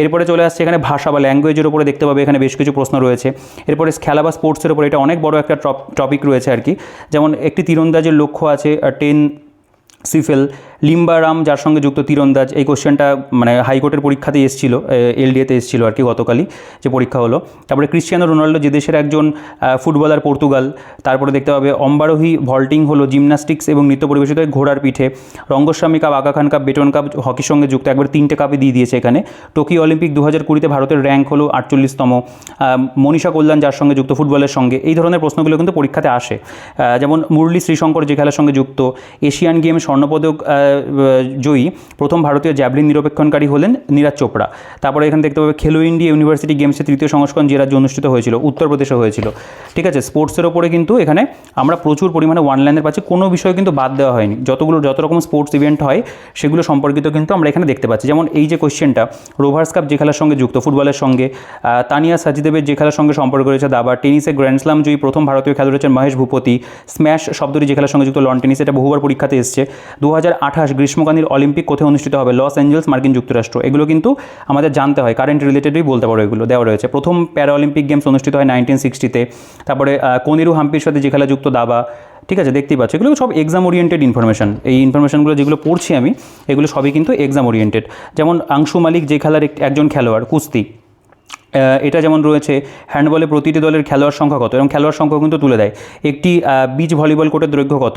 এরপরে চলে আসছে এখানে ভাষা বা ল্যাঙ্গুয়েজের উপরে, দেখতে পাবে এখানে বেশ কিছু প্রশ্ন রয়েছে। এরপরে খেলা বা স্পোর্টসের উপরে, এটা অনেক বড় একটা টপিক রয়েছে আর কি। যেমন একটি তীরন্দাজের লক্ষ্য আছে 10 সিফেল। লিম্বারাম যার সঙ্গে যুক্ত তীরন্দাজ, এই কোশ্চেনটা হাইকোর্টের পরীক্ষাতেই এসেছিল, এলডিএতে এসেছিল আর কি, গতকালই যে পরীক্ষা হলো। তারপরে ক্রিশ্চিয়ানো রোনাল্ডো যে দেশের একজন ফুটবলার, পর্তুগাল। তারপরে দেখতে পাবে অম্বারোহী ভল্টিং হলো জিমন্যাস্টিক্স এবং নৃত্য পরিবেশিত হয় ঘোড়ার পিঠে। Rangaswamy cup, Aga Khan cup, button cup হকির সঙ্গে যুক্ত, একবার 3টে কাপই দিয়ে দিয়েছে এখানে। টোকিও অলিম্পিক 2020-তে ভারতের র্যাঙ্ক হলো 48তম। মনীষা কল্যাণ যার সঙ্গে যুক্ত ফুটবলের সঙ্গে, এই ধরনের প্রশ্নগুলো কিন্তু পরীক্ষাতে আসে। যেমন মুরলী শ্রীশঙ্কর যে খেলার সঙ্গে যুক্ত। এশিয়ান গেম স্বর্ণপদক জয়ী প্রথম ভারতীয় জ্যাভলিন নিরপেক্ষণকারী হলেন নীরাজ চোপড়া। তারপরে এখানে দেখতে পাবে খেলো ইন্ডিয়া ইউনিভার্সিটি গেমসের 3য় সংস্করণ যে রাজ্যে অনুষ্ঠিত হয়েছিল, উত্তরপ্রদেশে হয়েছিল। ঠিক আছে, স্পোর্টসের ওপরে কিন্তু এখানে আমরা প্রচুর পরিমাণে ওয়ান লাইনের পাচ্ছি, কোনো বিষয় কিন্তু বাদ দেওয়া হয়নি। যত রকম স্পোর্টস ইভেন্ট হয় সেগুলো সম্পর্কিত কিন্তু আমরা এখানে দেখতে পাচ্ছি। যেমন এই যে কোশ্চেনটা, রোভার্স কাপ যে খেলার সঙ্গে যুক্ত ফুটবলের সঙ্গে। তানিয়া সাজিদেবের যে খেলার সঙ্গে সম্পর্ক রয়েছে দাবা। টেনিসে গ্র্যান্ডস্লাম জয়ী প্রথম ভারতীয় খেলোয়াড় হচ্ছেন মহেশ ভূপতি। স্ম্যাশ শব্দটি যে খেলার সঙ্গে যুক্ত লন টেনিস, এটা বহুবার পরীক্ষাতে এসছে। 2028 গ্রীষ্মকালীন অলিম্পিক কোথায় অনুষ্ঠিত হবে? লস অ্যাঞ্জেলস, মার্কিন যুক্তরাষ্ট্র। এগুলো কিন্তু আমাদের জানতে হয়, কারেন্ট রিলেটেডই বলতে পারো, এগুলো দেওয়া রয়েছে। প্রথম প্যারা অলিম্পিক গেমস অনুষ্ঠিত হয় 1960-তে। তারপরে কোনেরু হাম্পির সাথে যে খেলা যুক্ত দাবা। ঠিক আছে, দেখতেই পাচ্ছ এগুলো সব এক্সাম ওরিয়েন্টেড ইনফরমেশন। এই ইনফরমেশনগুলো যেগুলো পড়ছি আমি, এগুলো সবই কিন্তু এক্সাম ওরিয়েন্টেড। যেমন আংশু মালিক যে খেলার একজন খেলোয়াড়, কুস্তি। এটা যেমন রয়েছে হ্যান্ডবলে প্রতিটি দলের খেলোয়াড় সংখ্যা কত, এবং খেলোয়াড় সংখ্যা কিন্তু তুলে দেয়। একটি বিচ ভলিবল কোর্টের দৈর্ঘ্য কত?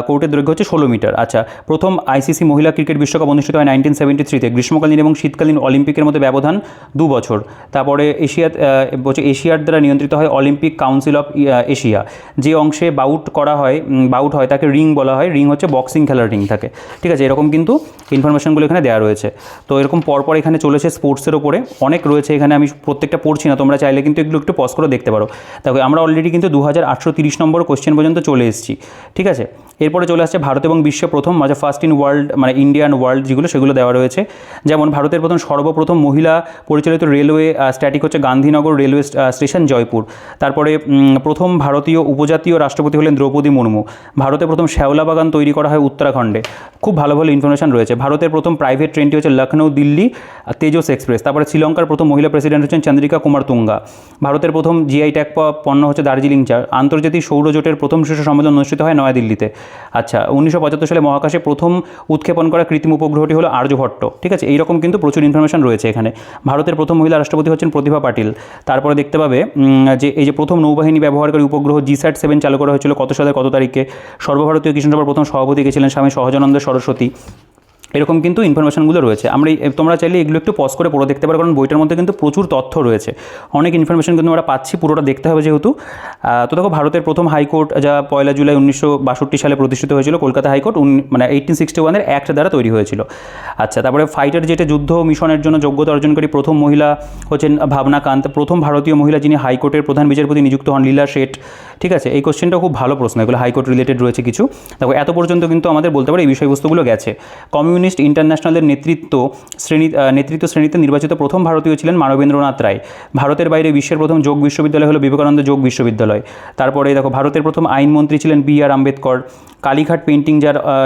কোর্টের দৈর্ঘ্য হচ্ছে 16 মিটার। আচ্ছা, প্রথম আইসিসি মহিলা ক্রিকেট বিশ্বকাপ অনুষ্ঠিত হয় 1973-তে। গ্রীষ্মকালীন এবং শীতকালীন অলিম্পিকের মধ্যে ব্যবধান 2 বছর। তারপরে এশিয়ার দ্বারা নিয়ন্ত্রিত হয় অলিম্পিক কাউন্সিল অফ এশিয়া। যে অংশে বাউট হয় তাকে রিং বলা হয়। রিং হচ্ছে বক্সিং খেলার রিং থাকে। ঠিক আছে, এরকম কিন্তু ইনফরমেশনগুলো এখানে দেওয়া রয়েছে। তো এরকম পরপর এখানে চলেছে স্পোর্টসের ওপরে অনেক রয়েছে। এখানে আমি প্রত্যেকটা পড়ছি না, তোমরা চাইলে কিন্তু এগুলো একটু পজ করে দেখতে পারো। তবে আমরা অলরেডি কিন্তু 2830 নম্বর কোশ্চেন পর্যন্ত চলে এসেছি। ঠিক আছে, এরপরে চলে আসছে ভারত এবং বিশ্বে প্রথম, মানে ফার্স্ট ইন ওয়ার্ল্ড, মানে ইন্ডিয়ান ওয়ার্ল্ড যেগুলো সেগুলো দেওয়া রয়েছে। যেমন ভারতের সর্বপ্রথম মহিলা পরিচালিত রেলওয়ে স্ট্যাটিক হচ্ছে গান্ধীনগর রেলওয়ে স্টেশন, জয়পুর। তারপরে প্রথম ভারতীয় উপজাতীয় রাষ্ট্রপতি হলেন দ্রৌপদী মুর্মু। ভারতে প্রথম শ্যাওলা বাগান তৈরি করা হয় উত্তরাখণ্ডে। খুব ভালো ভালো ইনফরমেশন রয়েছে। ভারতের প্রথম প্রাইভেট ট্রেনটি হচ্ছে লখনৌ দিল্লি তেজস এক্সপ্রেস। তারপরে শ্রীলঙ্কার প্রথম মহিলা প্রেসিডেন্ট হচ্ছেন চন্দ্রিকা কুমার তুঙ্গা। ভারতের প্রথম জিআই ট্যাগ পাওয়া পণ্য হচ্ছে দার্জিলিং চা। আন্তর্জাতিক সৌরজোটের প্রথম শীর্ষ সম্মেলন অনুষ্ঠিত হয় নয়াদিল্লিতে। আচ্ছা, 1975 সালে মহাকাশে প্রথম উৎক্ষেপণ করা কৃত্রিম উপগ্রহটি হলো আর্যভট্ট। ঠিক আছে, এইরকম কিন্তু প্রচুর ইনফরমেশন রয়েছে এখানে। ভারতের প্রথম মহিলা রাষ্ট্রপতি হচ্ছেন প্রতিভা পাটিল। তারপরে দেখতে পাবে যে এই যে প্রথম নৌবাহিনী ব্যবহারকারী উপগ্রহ GSAT-7 চালু করা হয়েছিল কত সালের কত তারিখে। সর্বভারতীয় কৃষ্ণ সভার প্রথম সভাপতি কে ছিলেন? স্বামী সহজানন্দ সরস্বতী। এরকম কিন্তু ইনফরমেশনগুলো রয়েছে। তোমরা চাইলে এগুলো একটু পজ করে পড়ে দেখতে পারো, কারণ বইটার মধ্যে কিন্তু প্রচুর তথ্য রয়েছে, অনেক ইনফরমেশন কিন্তু আমরা পাচ্ছি, পুরোটা দেখতে হবে যেহেতু। তো দেখো, ভারতের প্রথম হাইকোর্ট যা 1 জুলাই 1962 সালে প্রতিষ্ঠিত হয়েছিল, কলকাতা হাইকোর্ট, মানে 1861-এর অ্যাক্ট দ্বারা তৈরি হয়েছিল। আচ্ছা, তারপরে ফাইটার জেটে যুদ্ধ মিশনের জন্য যোগ্যতা অর্জনকারী প্রথম মহিলা হচ্ছেন ভাবনা কান্ত। প্রথম ভারতীয় মহিলা যিনি হাইকোর্টের প্রধান বিচারপতি নিযুক্ত হন লীলা শেঠ। ঠিক আছে, এই কোশ্চেনটা খুব ভালো প্রশ্ন, এগুলো হাইকোর্ট রিলেটেড রয়েছে কিছু। দেখো, এত পর্যন্ত কিন্তু আমাদের বলতে পারে এই বিষয়বস্তুগুলো গেছে। কমিউনিস্ট ইন্টারন্যাশনালের নেতৃত্ব শ্রেণীতে নির্বাচিত প্রথম ভারতীয় ছিলেন মানবেন্দ্রনাথ রায়। ভারতের বাইরে বিশ্বের প্রথম যোগ বিশ্ববিদ্যালয় হলো বিবেকানন্দ যোগ বিশ্ববিদ্যালয়। তারপরে দেখো, ভারতের প্রথম আইনমন্ত্রী ছিলেন BR আম্বেদকর। কালীঘাট পেন্টিং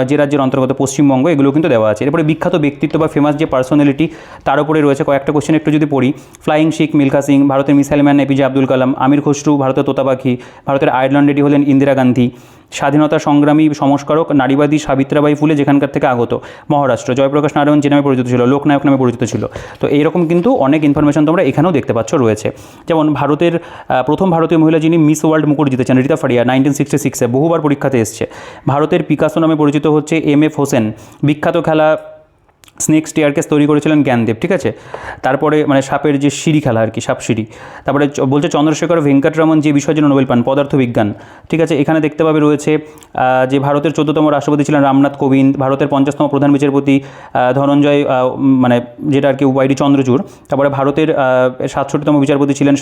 যে রাজ্যের অন্তর্গত পশ্চিমবঙ্গ, এগুলো কিন্তু দেওয়া আছে। এরপরে বিখ্যাত ব্যক্তিত্ব বা ফেমাস যে পার্সোনালিটি, তার উপরে রয়েছে কয়েকটা কোশ্চেন একটু যদি পড়ি। ফ্লাইং শিখ মিলখা সিং, ভারতের missile man APJ Abdul Kalam. আমির খসরু, ভারতের তোতা পাখি। ভারতের আয়ারল্যান্ড লেডি হলেন ইন্দিরা গান্ধী। স্বাধীনতা সংগ্রামী সংস্কারক নারীবাদী সাবিত্রাবাই ফুলে, যেখানকার থেকে আগত, মহারাষ্ট্র। জয়প্রকাশ নারায়ণ যে নামে পরিচিত ছিল, লোকনায়ক নামে পরিচিত ছিল। তো এইরকম কিন্তু অনেক ইনফরমেশন তোমরা এখানেও দেখতে পাচ্ছ রয়েছে। যেমন ভারতের প্রথম ভারতীয় মহিলা যিনি মিস ওয়ার্ল্ড মুকুট জিতেছেন, রিতা ফারিয়া, 1966-এ, বহুবার পরীক্ষাতে এসছে। ভারতের পিকাসো নামে পরিচিত হচ্ছে MF হোসেন। বিখ্যাত খেলা স্নেক স্টেয়ারকেস তৈরি করেছিলেন জ্ঞানদেব। ঠিক আছে, তারপরে মানে সাপের যে সিঁড়ি খেলা আর কি, সাপ সিঁড়ি। তারপরে বলছে চন্দ্রশেখর ভেঙ্কটরমন যে বিষয়ের জন্য নোবেল পান, পদার্থবিজ্ঞান। ঠিক আছে, এখানে দেখতে পাবে রয়েছে যে ভারতের 14তম রাষ্ট্রপতি ছিলেন রামনাথ কোবিন্দ। ভারতের 50তম প্রধান বিচারপতি ধনঞ্জয়, মানে যেটা আর কি YD চন্দ্রচূড়। তারপরে ভারতের 67তম বিচারপতি ছিলেন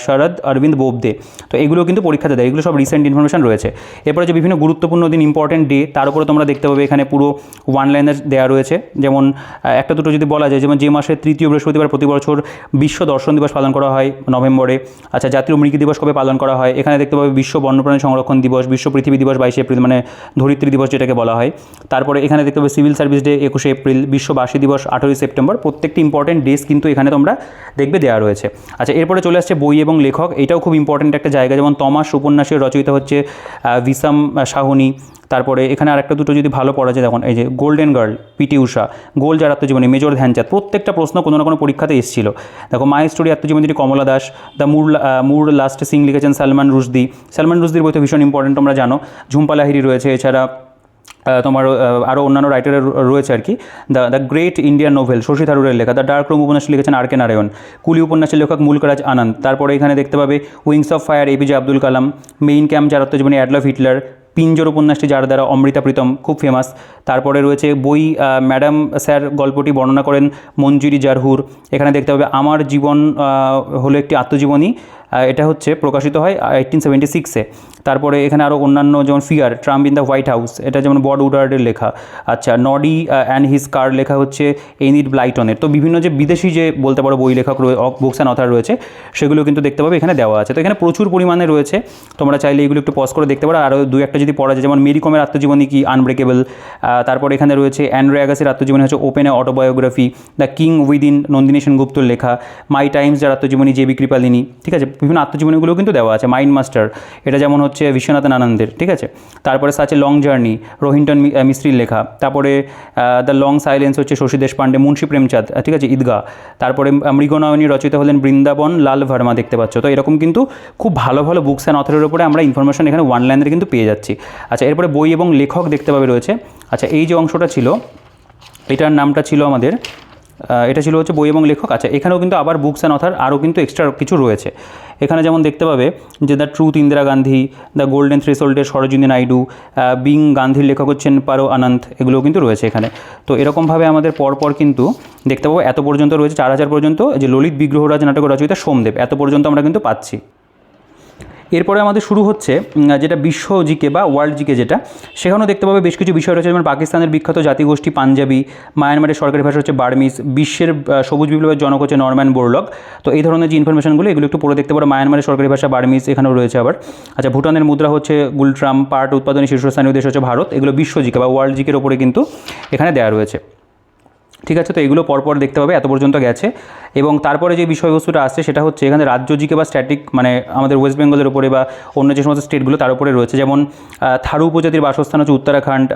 শরদ অরবিন্দ বোবদে। তো এগুলো কিন্তু পরীক্ষাতে দেয়, এগুলো সব রিসেন্ট ইনফরমেশন রয়েছে। এরপরে যে বিভিন্ন গুরুত্বপূর্ণ দিন, ইম্পর্টেন্ট ডে, তার উপরে তোমরা দেখতে পাবে এখানে পুরো ওয়ান লাইনার দেওয়া রয়েছে। যেমন একটা দুটো যদি বলা যায়, যেমন যে মাসের 3য় বৃহস্পতিবার প্রতি বছর বিশ্ব দর্শন দিবস পালন করা হয় নভেম্বরে। আচ্ছা, জাতীয় মৃগী দিবস কবে পালন করা হয়? এখানে দেখতে পাবে বিশ্ব বন্যপ্রাণী সংরক্ষণ দিবস, বিশ্ব পৃথিবী দিবস 22 এপ্রিল, মানে ধরিত্রী দিবস যেটাকে বলা হয়। তারপরে এখানে দেখতে পাবে সিভিল সার্ভিস ডে 21 এপ্রিল, বিশ্ব বাসী দিবস 18 সেপ্টেম্বর। প্রত্যেকটি ইম্পর্টেন্ট ডেস কিন্তু এখানে তোমরা দেখবে দেওয়া রয়েছে। আচ্ছা, এরপরে চলে আসছে বই এবং লেখক, এটাও খুব ইম্পর্টেন্ট একটা জায়গা। যেমন তমাস উপন্যাসের রচয়িতা হচ্ছে ভিসাম সাহনি। তারপরে এখানে আরেকটা দুটো যদি ভালো পড়া যায়, দেখুন এই যে গোল্ডেন গার্ল PT ঊষা, গোল যার আত্মজীবনী মেজর ধ্যানচাঁদ। প্রত্যেকটা প্রশ্ন কোনো না কোনো পরীক্ষাতে এসেছিল। দেখো, মাই স্টোরি আত্মজীবনীটি Kamala Das. The moor last sigh লিখেছেন সালমান রুশদি। সালমান রুশদির বই তো ভীষণ ইম্পর্টেন্ট, তোমরা জানো। ঝুম্পা লাহিড়ী রয়েছে, এছাড়া তোমার আরও অন্যান্য রাইটারের রয়েছে আর কি। The great Indian novel Shashi থারুরের লেখা। দ্য ডার্ক রুম উপন্যাস লিখেছেন RK নারায়ণ। কুলি উপন্যাসের লেখক মুলকরাজ আনন্দ। তারপরে এখানে দেখতে পাবে wings of fire APJ Abdul Kalam. Main camp যার আত্মজীবনী অ্যাডলফ হিটলার। পিঞ্জর উপন্যাসটি যার দ্বারা অমৃতা প্রীতম, খুব ফেমাস। তারপরে রয়েছে বই ম্যাডাম স্যার গল্পটি বর্ণনা করেন মঞ্জুরি জারহুর। এখানে দেখতে পাবে আমার জীবন হলো একটি আত্মজীবনী, এটা হচ্ছে প্রকাশিত হয় 1876-এ। তারপরে এখানে আরও অন্যান্য, যেমন fear, Trump in the white house, এটা যেমন বড উডার্ডের লেখা। আচ্ছা, নডি অ্যান্ড হিজ কার লেখা হচ্ছে এনিড ব্লাইটনের। তো বিভিন্ন যে বিদেশি যে বলতে পারো বই লেখক বুকস অ্যান্ড অথার রয়েছে, সেগুলো কিন্তু দেখতে পাবে এখানে দেওয়া আছে। তো এখানে প্রচুর পরিমাণে রয়েছে, তোমরা চাইলে এগুলো একটু পজ করে দেখতে পারো। আরও দু একটা যদি পড়া যায়, যেমন মেরি কমের আত্মজীবনী কি আনব্রেকেবল। তারপর এখানে রয়েছে অ্যান্ড্রে অ্যাগাসের আত্মজীবনী হচ্ছে open a autobiography. The king within Nandini সেনগুপ্তর লেখা। মাই টাইমস যার আত্মজীবনী JB কৃপালিনী। ঠিক আছে, বিভিন্ন আত্মজীবনীগুলো কিন্তু দেওয়া আছে। মাইন্ড মাস্টার, এটা যেমন হচ্ছে বিশ্বনাথন আনন্দের। ঠিক আছে, তারপরে such a long journey Rohinton মিস্ত্রির লেখা। তারপরে দ্য লং সাইলেন্স হচ্ছে শশী দেশপাণ্ডে। মুন্সী প্রেমচাঁদ, ঠিক আছে, ঈদগাহ। তারপরে মৃগনয়নী রচিত হলেন বৃন্দাবন লাল ভার্মা, দেখতে পাচ্ছ। তো এরকম কিন্তু খুব ভালো ভালো বুকস অ্যান্ড অথরের উপরে আমরা ইনফরমেশন এখানে ওয়ান লাইনের কিন্তু পেয়ে যাচ্ছি। আচ্ছা, এরপরে বই এবং লেখক দেখতে পাবে রয়েছে। আচ্ছা, এই যে অংশটা ছিল, এটার নামটা ছিল আমাদের, এটা ছিল হচ্ছে বই এবং লেখক। আচ্ছা, এখানেও কিন্তু আবার বুকস অ্যান্ড অথার আরও কিন্তু এক্সট্রা কিছু রয়েছে। এখানে যেমন দেখতে পাবে যে the truth Indira Gandhi, the golden থ্রেশহোল্ডের সরোজিনী নাইডু, বিং গান্ধীর লেখক হচ্ছেন পারো আনন্দ, এগুলোও কিন্তু রয়েছে এখানে। তো এরকমভাবে আমাদের পরপর কিন্তু দেখতে পাবো এত পর্যন্ত রয়েছে, 4000 পর্যন্ত। যে ললিত বিগ্রহরাজ নাটকের রচয়িতা সোমদেব, এত পর্যন্ত আমরা কিন্তু পাচ্ছি। এরপরে আমাদের শুরু হচ্ছে যেটা বিশ্ব জিকে বা ওয়ার্ল্ড জিকে, যেটা সেখানেও দেখতে পাবে বেশ কিছু বিষয় রয়েছে, যেমন পাকিস্তানের বিখ্যাত জাতিগোষ্ঠী পাঞ্জাবি, মায়ানমারের সরকারি ভাষা হচ্ছে বার্মিজ, বিশ্বের সবুজ বিপ্লবের জনক হচ্ছে নরম্যান বোরলগ। তো এই ধরনের যে ইনফরমেশনগুলো এগুলো একটু পড়ে দেখতে পারো। মায়ানমারের সরকারি ভাষা বার্মিজ এখানেও রয়েছে আবার। আচ্ছা, ভুটানের মুদ্রা হচ্ছে গুলট্রাম, পাট উৎপাদনে শীর্ষস্থানীয় দেশ হচ্ছে ভারত। এগুলো বিশ্ব জিকে বা ওয়ার্ল্ড জিকের ওপরে কিন্তু এখানে দেওয়া রয়েছে। ঠিক আছে, তো এগুলো পরপর দেখতে পাবে, এত পর্যন্ত গেছে। এবং তারপরে যে বিষয়বস্তুটা আসছে সেটা হচ্ছে এখানে রাজ্য জিকে বা স্ট্যাটিক, মানে আমাদের ওয়েস্ট বেঙ্গলের উপরে বা অন্য যে সমস্ত স্টেটগুলো তার উপরে রয়েছে। যেমন থারু উপজাতির বাসস্থান হচ্ছে উত্তরাখণ্ড,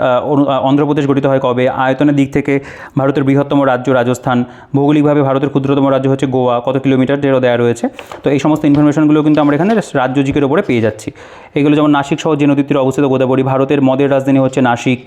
অন্ধ্রপ্রদেশ গঠিত হয় কবে, আয়তনের দিক থেকে ভারতের বৃহত্তম রাজ্য রাজস্থান, ভৌগোলিকভাবে ভারতের ক্ষুদ্রতম রাজ্য হচ্ছে গোয়া, কত কিলোমিটার যেটা দেওয়া রয়েছে। তো এই সমস্ত ইনফরমেশনগুলো কিন্তু আমরা এখানে রাজ্য জিকের উপরে পেয়ে যাচ্ছি। এগুলো যেমন নাসিক শহর যে নদীর তীরে অবস্থিত গোদাবরী, ভারতের মদের রাজধানী হচ্ছে নাসিক।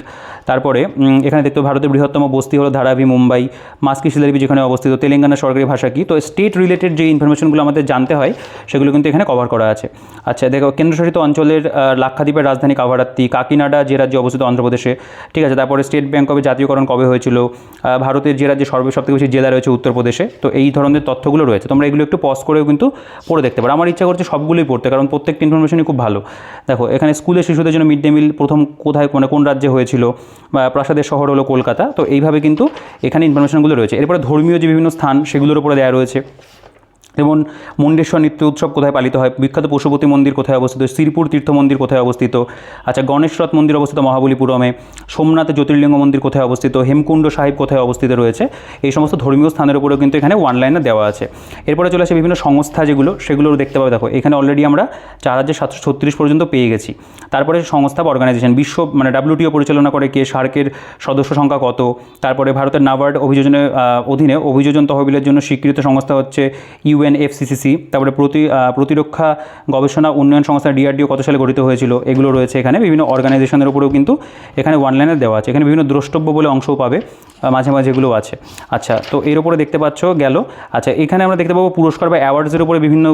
তারপরে এখানে দেখতে ভারতের বৃহত্তম বস্তি হলো ধারাবি মুম্বাই, মাস্কি শিলালিপি যেখানে অবস্থিত, তেলেঙ্গানার সরকারি ভাষা কী। তো স্টেট রিলেটেড যে ইনফরমেশনগুলো আমাদের জানতে হয় সেগুলো কিন্তু এখানে কভার করা আছে। আচ্ছা দেখো, কেন্দ্রশাসিত অঞ্চলের লাক্ষাদ্বীপের রাজধানী কাভারাত্তি, কাকিনাডা যে রাজ্যে অবস্থিত অন্ধ্রপ্রদেশে। ঠিক আছে, তারপরে স্টেট ব্যাঙ্ক অফ জাতীয়করণ কবে হয়েছিল, ভারতের যে রাজ্যে সবথেকে বেশি জেলা রয়েছে উত্তরপ্রদেশে। তো এই ধরনের তথ্যগুলো রয়েছে, তোমরা এগুলো একটু পজ করেও কিন্তু পড়ে দেখতে পারো। আমার ইচ্ছা করছে সবগুলোই পড়তে, কারণ প্রত্যেকটা ইনফরমেশনই খুব ভালো। দেখো এখানে স্কুলের শিশুদের জন্য মিড ডে মিল প্রথম কোথায়, মানে কোন রাজ্যে হয়েছিল, বা প্রাসাদের শহর হলো কলকাতা। তো এইভাবে কিন্তু এখানে ইনফরমেশনগুলো রয়েছে। এরপরে ধর্মীয় যে বিভিন্ন স্থান সেগুলোর উপরে দেওয়া রয়েছে, যেমন মুন্ডেশ্বর নৃত্য উৎসব কোথায় পালিত হয়, বিখ্যাত পশুপতি মন্দির কোথায় অবস্থিত, শ্রীপুর তীর্থ মন্দির কোথায় অবস্থিত। আচ্ছা, গণেশরথ মন্দির অবস্থিত মহাবলীপুরমে, সোমনাথ জ্যোতির্লিঙ্গ মন্দির কোথায় অবস্থিত, হেমকুণ্ড সাহিব কোথায় অবস্থিত রয়েছে। এই সমস্ত ধর্মীয় স্থানের উপরেও কিন্তু এখানে ওয়ান লাইনে দেওয়া আছে। এরপরে চলে আসে বিভিন্ন সংস্থা সেগুলো দেখতে পাবে। দেখো এখানে অলরেডি আমরা 4736 পর্যন্ত পেয়ে গেছি। তারপরে সংস্থা বা অর্গানাইজেশন, বিশ্ব মানে WTO পরিচালনা করে কে, সার্কের সদস্য সংখ্যা কত। তারপরে ভারতের নাবার্ড অভিযোজনের অধীনে অভিযোজন তহবিলের জন্য স্বীকৃত সংস্থা হচ্ছে UNFCCC। তারপরে প্রতিরক্ষা গবেষণা উন্নয়ন সংস্থা DRDO কত সালে গঠিত হয়েছিল, এগুলো রয়েছে এখানে। বিভিন্ন অর্গানাইজেশনের উপরেও কিন্তু এখানে ওয়ান লাইনে দেওয়া আছে। এখানে বিভিন্ন দ্রষ্টব্য বলে অংশও পাবে, মাঝে মাঝে এগুলো আছে। আচ্ছা, তো এর উপরে দেখতে পাচ্ছ গেল। আচ্ছা, এখানে আমরা দেখতে পাবো পুরস্কার বা অ্যাওয়ার্ডসের উপরে বিভিন্ন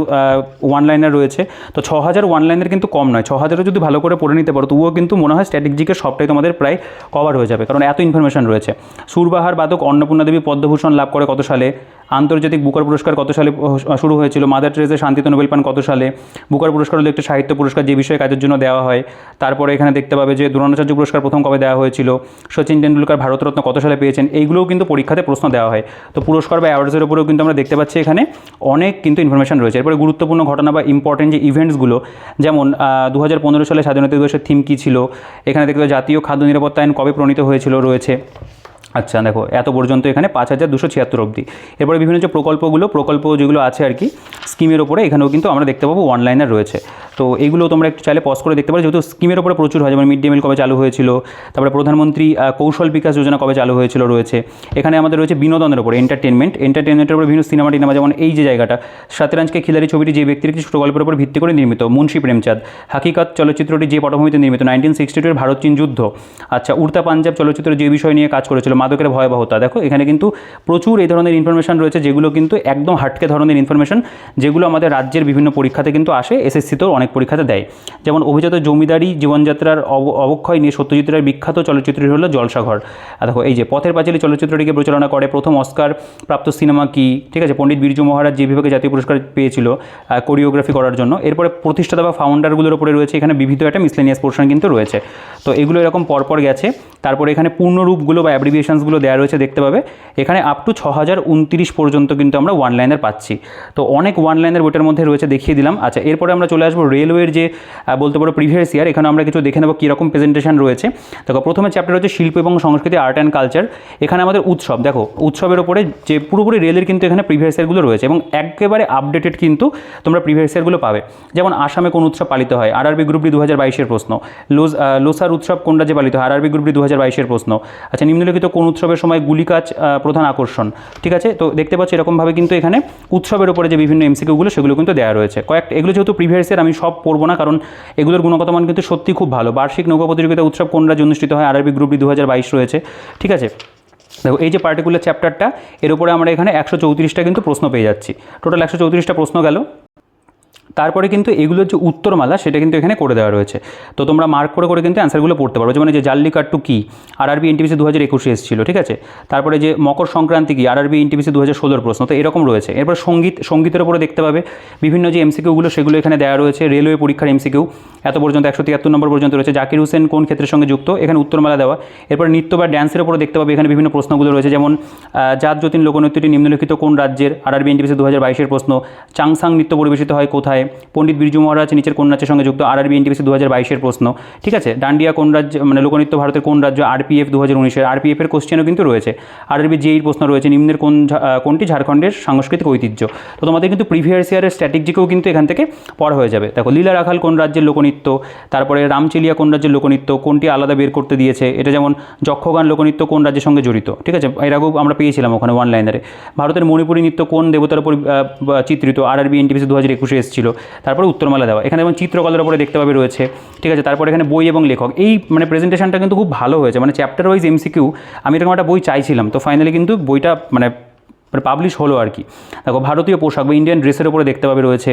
ওয়ান লাইনার রয়েছে। তো 6000 ওয়ান লাইনের কিন্তু কম নয়, 6000 যদি ভালো করে পড়ে নিতে পারো তবুও কিন্তু মনে হয় স্ট্র্যাটেজিকের সবটাই তোমাদের প্রায় কভার হয়ে যাবে, কারণ এত ইনফরমেশন রয়েছে। সুরবাহার বাদক অন্নপূর্ণা দেবী পদ্মভূষণ লাভ করে কত সালে, আন্তর্জাতিক বুকার পুরস্কার কত সালে শুরু হয়েছিল, মাদার টেরেসা শান্তিতে নোবেল পান কত সালে। বুকার পুরস্কার হলো একটা সাহিত্য পুরস্কার যে বিষয়ে কাজের জন্য দেওয়া হয়। তারপরে এখানে দেখতে পাবে যে দ্রোণাচার্য পুরস্কার প্রথম কবে দেওয়া হয়েছিল, সচিন টেন্ডুলকার ভারতরত্ন কত সালে পেয়েছেন। এইগুলোও কিন্তু পরীক্ষাতে প্রশ্ন দেওয়া হয়। তো পুরস্কার বা অ্যাওয়ার্ডসের উপরেও কিন্তু আমরা দেখতে পাচ্ছি এখানে অনেক কিন্তু ইনফরমেশন রয়েছে। এরপরে গুরুত্বপূর্ণ ঘটনা বা ইম্পর্টেন্ট যে ইভেন্টসগুলো, যেমন 2015 সালে স্বাধীনতা দিবসের থিম কী ছিল, এখানে দেখতে পাবে জাতীয় খাদ্য নিরাপত্তা আইন কবে প্রণীত হয়েছিল রয়েছে। আচ্ছা দেখো, এত পর্যন্ত এখানে 5276 অবধি। এরপরে বিভিন্ন যে প্রকল্প যেগুলো আছে আর কি স্কিমের ওপরে, এখানেও কিন্তু আমরা দেখতে পাবো ওয়ান লাইনার রয়েছে। তো এগুলো তোমরা একটু চাইলে পজ করে দেখতে পারো, যেহেতু স্কিমের ওপরে প্রচুর হয়। যেমন মিড ডে মিল কবে চালু হয়েছিল, তারপরে প্রধানমন্ত্রী কৌশল বিকাশ যোজনা কবে চালু হয়েছিল রয়েছে। এখানে আমাদের রয়েছে বিনোদনের উপরে, এন্টারটেনমেন্টের উপরে বিভিন্ন সিনেমা টিনেমা, যেমন এই যে জায়গাটা সাতরাঞ্জকে খিলাড়ি ছবিটি যে ব্যক্তির একটি ছোট গল্পের উপর ভিত্তি করে নির্মিত, মুন্সি প্রেমচাঁদ। হাকিকত চলচ্চিত্রটি যে পটভূমিতে নির্মিত, 1962 ভারত চীন যুদ্ধ। আচ্ছা, উড়তা পাঞ্জাব চলচ্চিত্র যে বিষয় নিয়ে কাজ করেছিল, মাদকের ভয়াবহতা। দেখো এখানে কিন্তু প্রচুর এই ধরনের ইনফরমেশন রয়েছে, যেগুলো কিন্তু একদম হাটকে ধরনের ইনফরমেশন, যেগুলো আমাদের রাজ্যের বিভিন্ন পরীক্ষাতে কিন্তু আসে, SSCতেও অনেক পরীক্ষাতে দেয়। যেমন অভিজাত জমিদারি জীবনযাত্রার অবক্ষয় নিয়ে সত্যজিৎ রায়ের বিখ্যাত চলচ্চিত্রটি হলো জলসাঘর। দেখো এই যে পথের পাঁচালী চলচ্চিত্রটিকে পরিচালনা করে প্রথম অস্কার প্রাপ্ত সিনেমা কি, ঠিক আছে, পণ্ডিত বিরজু মহারাজ যে বিভাগে জাতীয় পুরস্কার পেয়েছিল কোরিওগ্রাফি করার জন্য। এরপরে প্রতিষ্ঠাতা বা ফাউন্ডারগুলোর উপরে রয়েছে এখানে বিবিধ একটা মিসলেনিয়াস পোর্শন কিন্তু রয়েছে। তো এগুলো এরকম পরপর গেছে। তারপরে এখানে পূর্ণরূপগুলো বা অ্যাব্রিভিয়েশনসগুলো দেওয়া রয়েছে, দেখতে পাবে এখানে আপ টু 6029 পর্যন্ত কিন্তু আমরা ওয়ান লাইনার পাচ্ছি। তো অনেক ওয়ান লাইনার বইটার মধ্যে রয়েছে, দেখিয়ে দিলাম। আচ্ছা, এরপরে আমরা চলে আসবো রেলওয়ের যে বলতে পারো প্রিভিয়াস ইয়ার। এখানে আমরা কিছু দেখে নেবো কীরকম প্রেজেন্টেশন রয়েছে। দেখো প্রথমে চ্যাপ্টার হচ্ছে শিল্প এবং সংস্কৃতি, আর্ট অ্যান্ড কালচার। এখানে আমাদের উৎসব, দেখো উৎসবের ওপরে যে পুরোপুরি রেলের কিন্তু এখানে প্রিভিয়াস ইয়ারগুলো রয়েছে, এবং একেবারে আপডেটেড কিন্তু তোমরা প্রিভিয়াস ইয়ারগুলো পাবে। যেমন আসামে কোন উৎসব পালিত হয়, আরআরবি গ্রুপ ডি 2022-এর প্রশ্ন। লোসার উৎসব কোন রাজ্যে পালিত হয়, আরআরবি গ্রুপ ডি 2022-এর প্রশ্ন। আচ্ছা, নিম্নলিখিত কোন উৎসবের সময় গুলিকাজ প্রধান আকর্ষণ। ঠিক আছে, তো দেখতে পাচ্ছি এরকমভাবে কিন্তু এখানে উৎসবের উপরে যে বিভিন্ন MCQগুলো সেগুলো কিন্তু দেওয়া রয়েছে। এগুলো যেহেতু প্রিভিয়াস ইয়ার আমি সব পড়বো না, কারণ এগুলোর গুণগত মান কিন্তু সত্যি খুব ভালো। বার্ষিক নৌকা প্রতিযোগিতা উৎসব কোন রাজ্যে অনুষ্ঠিত হয়, আরআরবি গ্রুপ ডি 2022 রয়েছে। ঠিক আছে, দেখো এই যে পার্টিকুলার চ্যাপ্টারটা, এর উপরে আমরা এখানে 134টা কিন্তু প্রশ্ন পেয়ে যাচ্ছি। টোটাল 134টা প্রশ্ন গেল। তারপরে কিন্তু এগুলোর যে উত্তরমালা সেটা কিন্তু এখানে করে দেওয়া রয়েছে। তো তোমরা মার্ক করে করে কিন্তু অ্যান্সারগুলো পড়তে পারো। যেমন যে জাল্লিকাট্টু কী, আরআরবি এনটিপিসি 2021 এসেছিল, ঠিক আছে। তারপরে যে মকর সংক্রান্তি কী, আরআরবি এনটিপিসি 2016 প্রশ্ন, তো এরকম রয়েছে। এরপর সঙ্গীতের উপরে দেখতে পাবে বিভিন্ন যে এমসিকিউগুলো সেগুলো এখানে দেওয়া রয়েছে। রেলওয়ে পরীক্ষার এমসিকিউ এত পর্যন্ত 173 নম্বর পর্যন্ত রয়েছে। জাকির হোসেন কোন ক্ষেত্রের সঙ্গে যুক্ত, এখানে উত্তরমালা দেওয়া। এরপর নৃত্য বা ড্যান্সের উপরে দেখতে পাবে এখানে বিভিন্ন প্রশ্নগুলো রয়েছে। যেমন জাত যতীন লোকনৃত্যটি নিম্নলিখিত কোন রাজ্যের, আরআরবি এনটিপিসি 2022 প্রশ্ন। চাংসাং নৃত্য পরিবেশিত হয় কোথায়, পণ্ডিত বিরজু মহারাজ নিচের কোন রাজ্যের সঙ্গে যুক্ত, আরআরবি এনটিপিসি 2022 প্রশ্ন, ঠিক আছে। ডান্ডিয়া কোন রাজ্য, মানে লোকনৃত্য ভারতের কোন রাজ্য, আরপিএফ 2019, আরপিএফের কোশ্চেনও কিন্তু রয়েছে। আরআরবি জেইর প্রশ্ন রয়েছে, নিম্নের কোনটি ঝাড়খণ্ডের সাংস্কৃতিক ঐতিহ্য। তো তোমাদের কিন্তু প্রিভিয়াস ইয়ারের স্ট্র্যাটেজিকেও কিন্তু এখান থেকে পড়া হয়ে যাবে। দেখো লীলা রাখাল কোন রাজ্যের লোকনৃত্য, তারপরে রামচিলিয়া কোন রাজ্যের লোকনৃত্য, কোনটি আলাদা বের করতে দিয়েছে। এটা যেমন যক্ষগান লোকনৃত্য কোন রাজ্যের সঙ্গে জড়িত, ঠিক আছে, এর আগেও আমরা পেয়েছিলাম ওখানে ওয়ান লাইনারে। ভারতের মণিপুরী নৃত্য কোন দেবতার উপর চিত্রিত, আরআরবি এনটিপিসি 2021 এসেছিল। তারপরে উত্তরমালা দেওয়া, এখানে যেমন চিত্রকলার উপরে দেখতে পাবে রয়েছে, ঠিক আছে। তারপরে এখানে বই এবং লেখক, এই মানে প্রেজেন্টেশনটা কিন্তু খুব ভালো হয়েছে, মানে চ্যাপ্টার ওয়াইজ এমসিকিউ। আমি এরকম একটা বই চাইছিলাম, তো ফাইনালি কিন্তু বইটা মানে পাবলিশ হলো আর কি। দেখো ভারতীয় পোশাক বা ইন্ডিয়ান ড্রেসের উপরে দেখতে পাবে রয়েছে,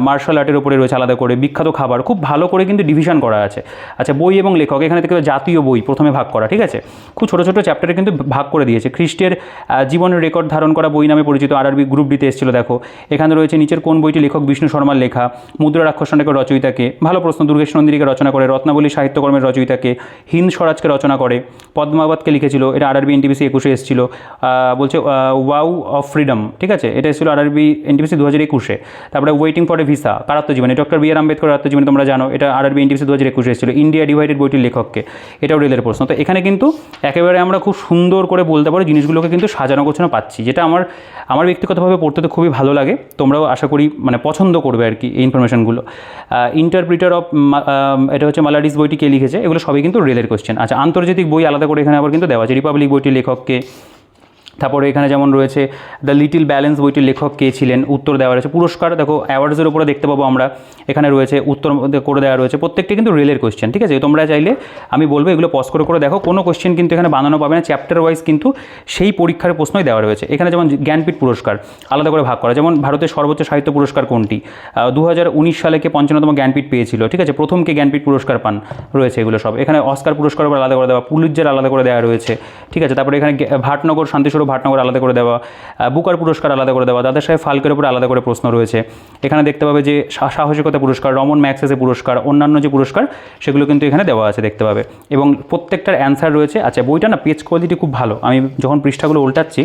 মার্শাল আর্টের উপরে রয়েছে আলাদা করে, বিখ্যাত খাবার, খুব ভালো করে কিন্তু ডিভিশন করা আছে। আচ্ছা বই এবং লেখক, এখানে দেখতে পাবে জাতীয় বই প্রথমে ভাগ করা, ঠিক আছে। খুব ছোটো ছোটো চ্যাপ্টারে কিন্তু ভাগ করে দিয়েছে। খ্রিস্টের জীবনের রেকর্ড ধারণ করা বই নামে পরিচিত, আরআরবি গ্রুপ ডিতে এসেছিল। দেখো এখানে রয়েছে নিচের কোন বইটি লেখক বিষ্ণু শর্মার লেখা, মুদ্রা রাক্ষসনাটকের রচয়িতাকে, ভালো প্রশ্ন, দুর্গেশ নন্দিনীকে রচনা করে, রত্নাবলী সাহিত্যকর্মের রচয়িতাকে, হিন্দ স্বরাজকে রচনা করে, পদ্মাবতকে লিখেছিল, এটা আরআরবি এনটিপিসি 21 এসেছিল। বলছে ওয়াও অফ ফ্রিডম, ঠিক আছে, এটা ছিল আরআরবি এনটিপিসি 2021। তারপরে ওয়েটিং ফর এ ভিসা কার আত্মজীবনী, ডক্টর বি আর আম্বেদকর আত্মজীবনী, তোমরা জানো এটা আরআরবি এনটিপিসি 2021 এসেছিল। ইন্ডিয়া ডিভাইডেড বইটির লেখককে, এটাও রেলের প্রশ্ন। তো এখানে কিন্তু একেবারে আমরা খুব সুন্দর করে বলতে পারি জিনিসগুলোকে কিন্তু সাজানো গোছানো পাচ্ছি, যেটা আমার ব্যক্তিগতভাবে পড়তে তো খুবই ভালো লাগে। তোমরাও আশা করি মানে পছন্দ করবে আর কি এই ইনফরমেশনগুলো। ইন্টারপ্রিটার অফ, এটা হচ্ছে মালাডিস বইটি কে লিখেছে, এগুলো সবই কিন্তু রেলের কোশ্চেন। আচ্ছা আন্তর্জাতিক বই আলাদা করে এখানে আবার কিন্তু দেওয়া আছে, রিপাবলিক বইটির লেখককে। তারপরে এখানে যেমন রয়েছে দ্য লিটিল ব্যালেন্স বইটির লেখক কে ছিলেন, উত্তর দেওয়া রয়েছে। পুরস্কার দেখো অ্যাওয়ার্ডসের উপরে দেখতে পাবো আমরা, এখানে রয়েছে উত্তর করে দেওয়া রয়েছে। প্রত্যেকটি কিন্তু রেলের কোশ্চেন, ঠিক আছে। তোমরা চাইলে আমি বলবো এগুলো পজ করে করে দেখো, কোনো কোশ্চেন কিন্তু এখানে বানানো পাবে না, চ্যাপ্টার ওয়াইজ কিন্তু সেই পরীক্ষার প্রশ্নই দেওয়া রয়েছে। এখানে যেমন জ্ঞানপীঠ পুরস্কার আলাদা করে ভাগ করা, যেমন ভারতের সর্বোচ্চ সাহিত্য পুরস্কার কোনটি, 2019 সালে কে 55তম জ্ঞানপীঠ পেয়েছিল, ঠিক আছে, প্রথম কে জ্ঞানপীঠ পুরস্কার পান, রয়েছে এগুলো সব। এখানে অস্কার পুরস্কার উপর আলাদা করে দেওয়া, পুলিৎজার আলাদা করে দেওয়া রয়েছে, ঠিক আছে। তারপরে এখানে ভাটনগর শান্তিস্বরূপ ভাটনগর আলাদা করে দেওয়া, বুকার পুরস্কার আলাদা করে দেওয়া, দাদা সাহেব ফালকের উপরে আলাদা করে প্রশ্ন রয়েছে। এখানে দেখতে পাবে যে সাহসিকতা পুরস্কার, রমন ম্যাক্সেসে পুরস্কার, অন্যান্য যে পুরস্কার সেগুলো কিন্তু এখানে দেওয়া আছে দেখতে পাবে, এবং প্রত্যেকটার অ্যান্সার রয়েছে। আচ্ছা বইটা না পেজ কোয়ালিটি খুব ভালো, আমি যখন পৃষ্ঠাগুলো উল্টাচ্ছি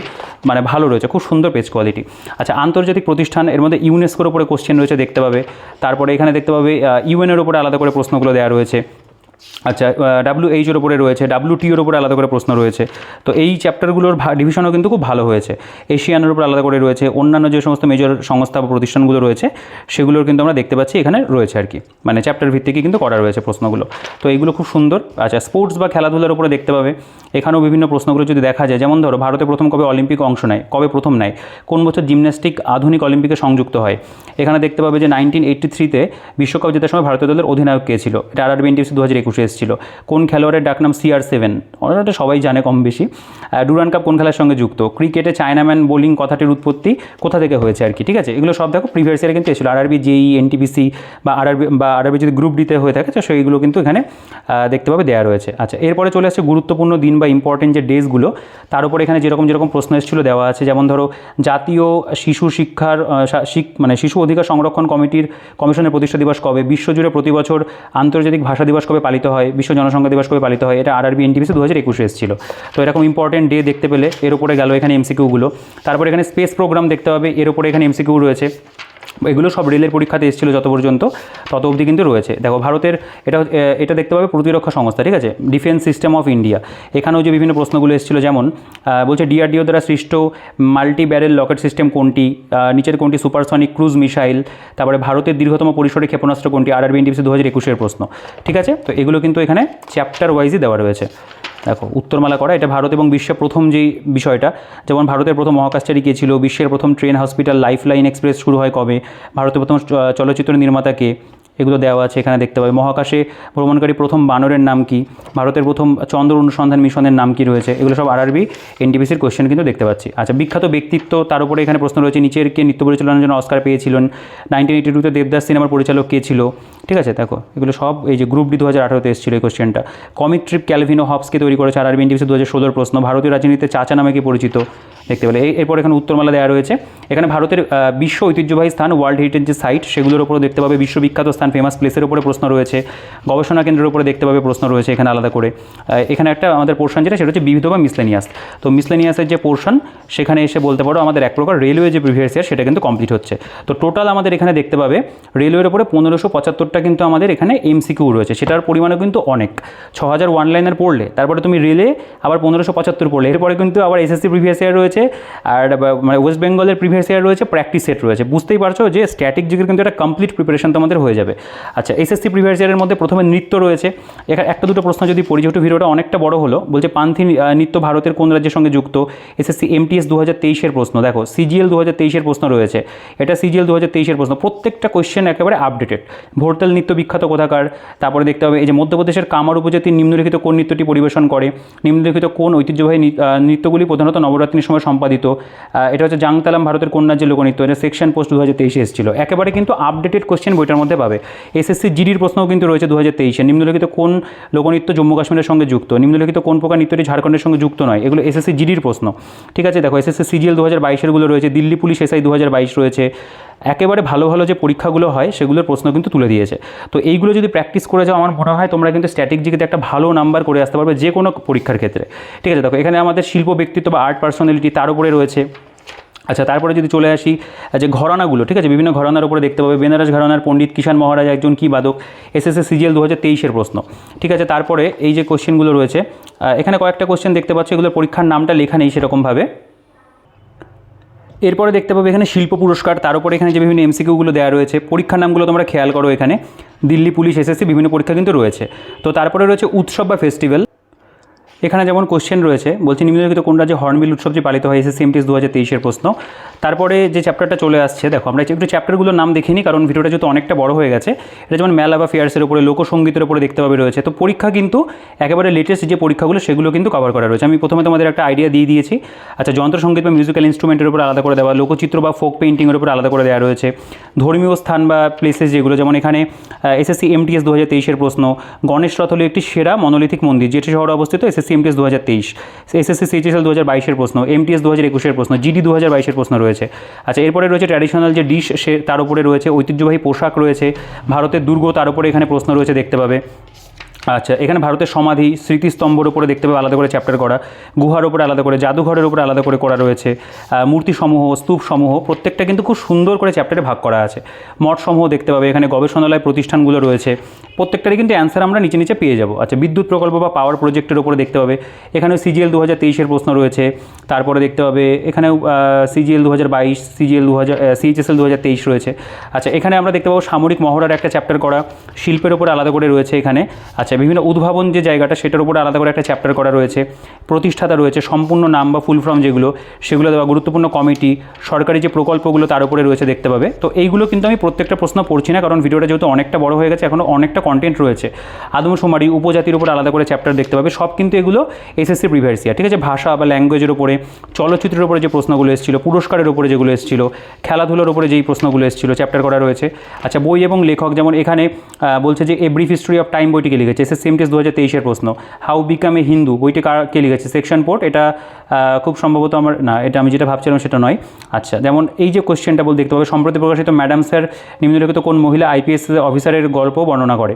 মানে ভালো রয়েছে, খুব সুন্দর পেজ কোয়ালিটি। আচ্ছা আন্তর্জাতিক প্রতিষ্ঠান, এর মধ্যে ইউনেস্কোর উপরে কোশ্চেন রয়েছে দেখতে পাবে। তারপরে এখানে দেখতে পাবে ইউএনের উপরে আলাদা করে প্রশ্নগুলো দেওয়া রয়েছে। আচ্ছা WH এর উপরে রয়েছে, WTOর উপরে আলাদা করে প্রশ্ন রয়েছে। তো এই চ্যাপ্টারগুলোর ডিভিশনও কিন্তু খুব ভালো হয়েছে। এশিয়ানের উপর আলাদা করে রয়েছে, অন্যান্য যে সমস্ত মেজর সংস্থা বা প্রতিষ্ঠানগুলো রয়েছে সেগুলোর কিন্তু আমরা দেখতে পাচ্ছি এখানে রয়েছে আর কি, মানে চ্যাপ্টার ভিত্তিকই কিন্তু করা রয়েছে প্রশ্নগুলো। তো এইগুলো খুব সুন্দর। আচ্ছা স্পোর্টস বা খেলাধুলার উপরে দেখতে পাবে, এখানেও বিভিন্ন প্রশ্নগুলো যদি দেখা যায়, যেমন ধরো ভারতে প্রথম কবে অলিম্পিক অংশ নেয়, কবে প্রথম নেয়, কোন বছর জিমন্যাস্টিক আধুনিক অলিম্পিকে সংযুক্ত হয়। এখানে দেখতে পাবে যে 1983-তে বিশ্বকাপ জেতার সময় ভারতীয় দলের অধিনায়ক কে ছিল, এটা আরআরবি এনটিপিসি 2021 এসেছিল। কোন খেলোয়াড়ের ডাকনাম CR7, এটা সবাই জানে কম বেশি। ডুরান্ড কাপ কোন খেলার সঙ্গে যুক্ত, ক্রিকেটে চায়নাম্যান বোলিং কথাটির উৎপত্তি কোথা থেকে হয়েছে আর কি, ঠিক আছে। এগুলো সব দেখো প্রিভিয়াস ইয়ারে কিন্তু এসেছিল, আরআরবি জেই এনটিপিসি বা আরআরবি যদি গ্রুপ ডিতে হয়ে থাকে তো সেইগুলো কিন্তু এখানে দেখতে পাবে দেওয়া রয়েছে। আচ্ছা এরপরে চলে আসছে গুরুত্বপূর্ণ দিন বা ইম্পর্টেন্ট যে ডেজগুলো, তার উপরে এখানে যেরকম প্রশ্ন এসেছিলো দেওয়া আছে। যেমন ধরো জাতীয় শিশু শিক্ষার মানে শিশু অধিকার সংরক্ষণ কমিশনের প্রতিষ্ঠা দিবস কবে, বিশ্বজুড়ে প্রতি বছর আন্তর্জাতিক ভাষা দিবস কবে পালিত হয়, বিশ্ব জনসংখ্যা দিবস কবে পালিত হয়, এটা আরআরবি এনটিপিসি 2021 এসেছিল। তো এরকম ইম্পর্টেন্ট ডে দেখতে পেলে এর উপরে গেল এখানে এমসিকিউগুলো। তারপরে এখানে স্পেস প্রোগ্রাম দেখতে হবে, এর উপরে এখানে এমসিকিউ রয়েছে। এগুলো সব রেলের পরীক্ষাতে এসেছিলো যত পর্যন্ত, তত অবধি কিন্তু রয়েছে। দেখো ভারতের এটা দেখতে পাবে প্রতিরক্ষা সংস্থা, ঠিক আছে, ডিফেন্স সিস্টেম অফ ইন্ডিয়া। এখানেও যে বিভিন্ন প্রশ্নগুলো এসেছিলো, যেমন বলছে DRDO দ্বারা সৃষ্ট মাল্টি ব্যারেল রকেট সিস্টেম কোনটি, নিচের কোনটি সুপারসনিক ক্রুজ মিসাইল, তারপরে ভারতের দীর্ঘতম পরিসরে ক্ষেপণাস্ত্র কোনটি, আরআরবি এনটিপিসি 2021 প্রশ্ন, ঠিক আছে। তো এগুলো কিন্তু এখানে চ্যাপ্টার ওয়াইজই দেওয়া রয়েছে। দেখো উত্তরমালা করা, এটা ভারত এবং বিশ্বের প্রথম যেই বিষয়টা, যেমন ভারতের প্রথম মহাকাশচারী কে ছিল, বিশ্বের প্রথম ট্রেন হসপিটাল লাইফলাইন এক্সপ্রেস শুরু হয় কবে, ভারতের প্রথম চলচ্চিত্র নির্মাতা কে, এগুলো দেওয়া আছে, এখানে দেখতে পাবে। মহাকাশে ভ্রমণকারী প্রথম বানরের নাম কি, ভারতের প্রথম চন্দ্র অনুসন্ধান মিশনের নাম কি রয়েছে, এগুলো সব আরআরবি এনটিপিসির কোশ্চেন কিন্তু দেখতে পাচ্ছি। আচ্ছা, বিখ্যাত ব্যক্তিত্ব, তার উপরে এখানে প্রশ্ন রয়েছে, নিচের কে নৃত্য পরিচালনার জন্য অস্কার পেয়েছিলেন, 1982-তে দেবদাস সিনেমার পরিচালক কে ছিল, ঠিক আছে। দেখো এগুলো সব এই যে গ্রুপ ডি 2018-তে এসেছিল এই কোশ্চেনটা। কমিক ট্রিপ ক্যালভিনো হবসকে তৈরি করেছে আরআরবি এনটিপিসি 2016 প্রশ্ন। ভারতীয় রাজনীতিতে চাচা নামে কি পরিচিত, দেখতে পেলে। এরপর এখানে উত্তরমালা দেওয়া রয়েছে। এখানে ভারতের বিশ্ব ঐতিহ্যবাহী স্থান, ওয়ার্ল্ড হেরিটেজ যে সাইট, সেগুলোর উপরে দেখতে পাবে। বিশ্ববিখ্যাত স্থান, ফেমাস প্লেসের উপরে প্রশ্ন রয়েছে। গবেষণা কেন্দ্রের উপরে দেখতে পাবে প্রশ্ন রয়েছে এখানে আলাদা করে। এখানে একটা আমাদের পোর্শন যেটা, সেটা হচ্ছে বিবিধ বা মিসলেনিয়াস। তো মিসলেনিয়াসের যে পোর্শন, সেখানে এসে বলতে পারো আমাদের এক প্রকার রেলওয়ে যে প্রিভিয়াস ইয়ার, সেটা কিন্তু কমপ্লিট হচ্ছে। তো টোটাল আমাদের এখানে দেখতে পাবে রেলওয়ের উপরে 1575টা কিন্তু আমাদের এখানে এমসিকিউ রয়েছে। সেটার পরিমাণও কিন্তু অনেক। 6000 ওয়ান লাইনার পড়লে, তারপরে তুমি রেলে আবার 1575 পড়লে, এরপরে কিন্তু আবার এসএসসি প্রিভিয়াস ইয়ার রয়েছে, আর মানে ওয়েস্ট বেঙ্গলের প্রিভিয়াস ইয়ার রয়েছে, প্র্যাকটিস সেট রয়েছে। বুঝতেই পারছো যে স্ট্যাটিক জিকের কিন্তু একটা কমপ্লিট প্রিপারেশন তোমাদের হয়ে যাবে। আচ্ছা, এসএসসি প্রিভিয়াস ইয়ারের মধ্যে প্রথমে নৃত্য রয়েছে। এখানে একটা দুটো প্রশ্ন যদি পড়ি, যেহেতু ভিডিওটা অনেকটা বড় হলো, বলছে পান্থী নৃত্য ভারতের কোন রাজ্যের সঙ্গে যুক্ত। এসএসসি এমটিএস 2023-এর প্রশ্ন। দেখো সিজিএল 2023-এর প্রশ্ন রয়েছে, এটা সিজিএল 2023-এর প্রশ্ন। প্রত্যেকটা কোয়েশ্চেন একেবারে আপডেটেড। ভোরতাল নৃত্য বিখ্যাত কোথাকার, তারপরে দেখতে হবে এই যে মধ্যপ্রদেশের কামার উপজাতি নিম্নলিখিত কোন নৃত্যটি পরিবেশন করে, নিম্নলিখিত কোন ঐতিহ্যবাহী নৃত্যগুলি প্রধানত নবরাত্রির সময় সম্পাদিত। এটা হচ্ছে জাংতালাম ভারতের কোন রাজ্যের লোকনৃত্য, এটা সেকশন পোস্ট 2023-এ এসেছিল। একেবারে কিন্তু আপডেটেড কোশ্চেন বইটার মধ্যে পাবে। এসএসসি জিডির প্রশ্নও কিন্তু রয়েছে 2023-এ। নিম্নলিখিত কোন লোকনৃত্য জম্মু কাশ্মীরের সঙ্গে যুক্ত, নিম্নলিখিত কোন প্রকার নৃত্যটি ঝাড়খণ্ডের সঙ্গে যুক্ত নয়, এগুলো এসএসসি জিডির প্রশ্ন, ঠিক আছে। দেখো এসএসসি সিজিএল 2022-এরগুলো রয়েছে, দিল্লি পুলিশ এসআই 2022 রয়েছে। একেবারে ভালো ভালো যে পরীক্ষাগুলো হয় সেগুলোর প্রশ্ন কিন্তু তুলে দিয়েছে। তো এইগুলো যদি প্র্যাকটিস করে যাও, আমার মনে হয় তোমরা কিন্তু স্ট্যাটিক জিকেতে একটা ভালো নাম্বার করে আসতে পারবে যে কোনো পরীক্ষার ক্ষেত্রে, ঠিক আছে। দেখো এখানে আমাদের শিল্প ব্যক্তিত্ব বা আর্ট পার্সোনালিটি, তার উপরে রয়েছে। আচ্ছা, তারপরে যদি চলে আসি যে ঘরানাগুলো, ঠিক আছে, বিভিন্ন ঘরানার উপরে দেখতে পাবে। বেনারস ঘরানার পণ্ডিত কিষাণ মহারাজ একজন কী বাদক, এসএসসি সিজিএল 2023-এর প্রশ্ন, ঠিক আছে। তারপরে এই যে কোশ্চেনগুলো রয়েছে, এখানে কয়েকটা কোশ্চেন দেখতে পাচ্ছ, এগুলোর পরীক্ষার নামটা লেখা নেই সেরকমভাবে। এরপরে দেখতে পাবে এখানে শিল্প পুরস্কার, তার উপরে এখানে যে বিভিন্ন এমসিকিউগুলো দেওয়া রয়েছে, পরীক্ষার নামগুলো তোমরা খেয়াল করো। এখানে দিল্লি পুলিশ, এসএসসি বিভিন্ন পরীক্ষা কিন্তু রয়েছে। তো তারপরে রয়েছে উৎসব বা ফেস্টিভ্যাল। এখানে যেমন কোশ্চেন রয়েছে, বলছি নিম্নলিখিত কোন রাজ্যে হর্নবিল উৎসব যে পালিত হয়, এসএসসি এমটিএস 2023-এর প্রশ্ন। তারপরে যে চ্যাপ্টারটা চলে আসছে, দেখো আমরা একটু চ্যাপ্টারগুলোর নাম দেখিনি, কারণ ভিডিওটা যেহেতু অনেকটা বড় হয়ে গেছে। এটা যেমন মেলা বা ফেয়ার্সের উপরে, লোকসঙ্গীতের উপরে দেখতে পাবে রয়েছে। তো পরীক্ষা কিন্তু একেবারে লেটেস্ট যে পরীক্ষাগুলো, সেগুলো কিন্তু কভার করা রয়েছে। আমি প্রথমে তোমাদের একটা আইডিয়া দিয়ে দিয়েছি। আচ্ছা, যন্ত্রসঙ্গীত বা মিউজিক্যাল ইনস্ট্রুমেন্টের উপর আলাদা করে দেওয়া, লোকচিত্র বা ফোক পেইন্টিংয়ের উপর আলাদা করে দেওয়া রয়েছে। ধর্মীয় স্থান বা প্লেসেস যেগুলো, যেমন এখানে এসএসসি এমটিএস 2023-এর প্রশ্ন, গণেশ রথ হলো একটি সেরা মনোলিথিক মন্দির যেটি শহরে অবস্থিত, এসএসসি এমটিএস 2023। এসএসসি সিজিএল 2022-এর প্রশ্ন, এমটিএস 2021-এর প্রশ্ন, জিডি 2022-এর প্রশ্ন রয়েছে। আচ্ছা, এরপরে রয়েছে ট্র্যাডিশনাল যে ডিশ, সে তার উপরে রয়েছে। ঐতিহ্যবাহী পোশাক রয়েছে, ভারতের দুর্গ, তার উপরে এখানে প্রশ্ন রয়েছে দেখতে পাবে। আচ্ছা, এখানে ভারতের সমাধি, স্মৃতিস্তম্ভর উপরে দেখতে পাবে আলাদা করে চ্যাপ্টার করা, গুহার উপরে আলাদা করে, জাদুঘরের উপরে আলাদা করে করা রয়েছে, মূর্তিসমূহ, স্তূপসমূহ, প্রত্যেকটা কিন্তু খুব সুন্দর করে চ্যাপ্টারে ভাগ করা আছে। মঠসমূহ দেখতে পাবে, এখানে গবেষণালয় প্রতিষ্ঠানগুলো রয়েছে, প্রত্যেকটারই কিন্তু অ্যান্সার আমরা নিচে নিচে পেয়ে যাবো। আচ্ছা, বিদ্যুৎ প্রকল্প বা পাওয়ার প্রজেক্টের উপরে দেখতে পাবে, এখানে সিজিএল 2023-এর প্রশ্ন রয়েছে। তারপরে দেখতে পাবে এখানেও সিজিএল 2022, সিএইচএসএল 2023 রয়েছে। আচ্ছা, এখানে আমরা দেখতে পাবো সামরিক মহড়ার একটা চ্যাপ্টার করা, শিল্পের উপরে আলাদা করে রয়েছে এখানে। আচ্ছা, বিভিন্ন উদ্ভাবন যে জায়গাটা, সেটার উপরে আলাদা করে একটা চ্যাপ্টার করা রয়েছে। প্রতিষ্ঠাতা রয়েছে, সম্পূর্ণ নাম বা ফুল ফর্ম যেগুলো, সেগুলো দেওয়া, গুরুত্বপূর্ণ কমিটি, সরকারি যে প্রকল্পগুলো তার উপরে রয়েছে দেখতে পাবে। তো এইগুলো কিন্তু আমি প্রত্যেকটা প্রশ্ন পড়ছি না, কারণ ভিডিওটা যেহেতু অনেকটা বড় হয়ে গেছে, এখনও অনেকটা কন্টেন্ট রয়েছে। আদমশুমারি, উপজাতির উপর আলাদা করে চ্যাপ্টার দেখতে পাবে, সব কিন্তু এগুলো এসএসসি প্রিভিয়াস ইয়ার, ঠিক আছে। ভাষা বা ল্যাঙ্গুয়েজের উপরে, চলচ্চিত্রের উপরে যে প্রশ্নগুলো এসেছিলো, পুরস্কারের উপরে যেগুলো এসেছিলো, খেলাধুলার উপরে যেই প্রশ্নগুলো এসেছিলো, চ্যাপ্টার করা রয়েছে। আচ্ছা, বই এবং লেখক, যেমন এখানে বলছে যে a brief history of time বইটিকে লিখেছে, এসএসসি এমটিএস 2023-এর প্রশ্ন। হাউ বিকাম এ হিন্দু বইটি কে লিখেছে, সেকশন পোর্ট, এটা খুব সম্ভবত আমার না, এটা আমি যেটা ভাবছিলাম সেটা নয়। আচ্ছা, যেমন এই যে কোশ্চেনটা বলতে দেখতে পাবে, সম্প্রতি প্রকাশিত ম্যাডাম স্যার নিম্নলিখিত কোন মহিলা আইপিএস অফিসারের গল্প বর্ণনা করে,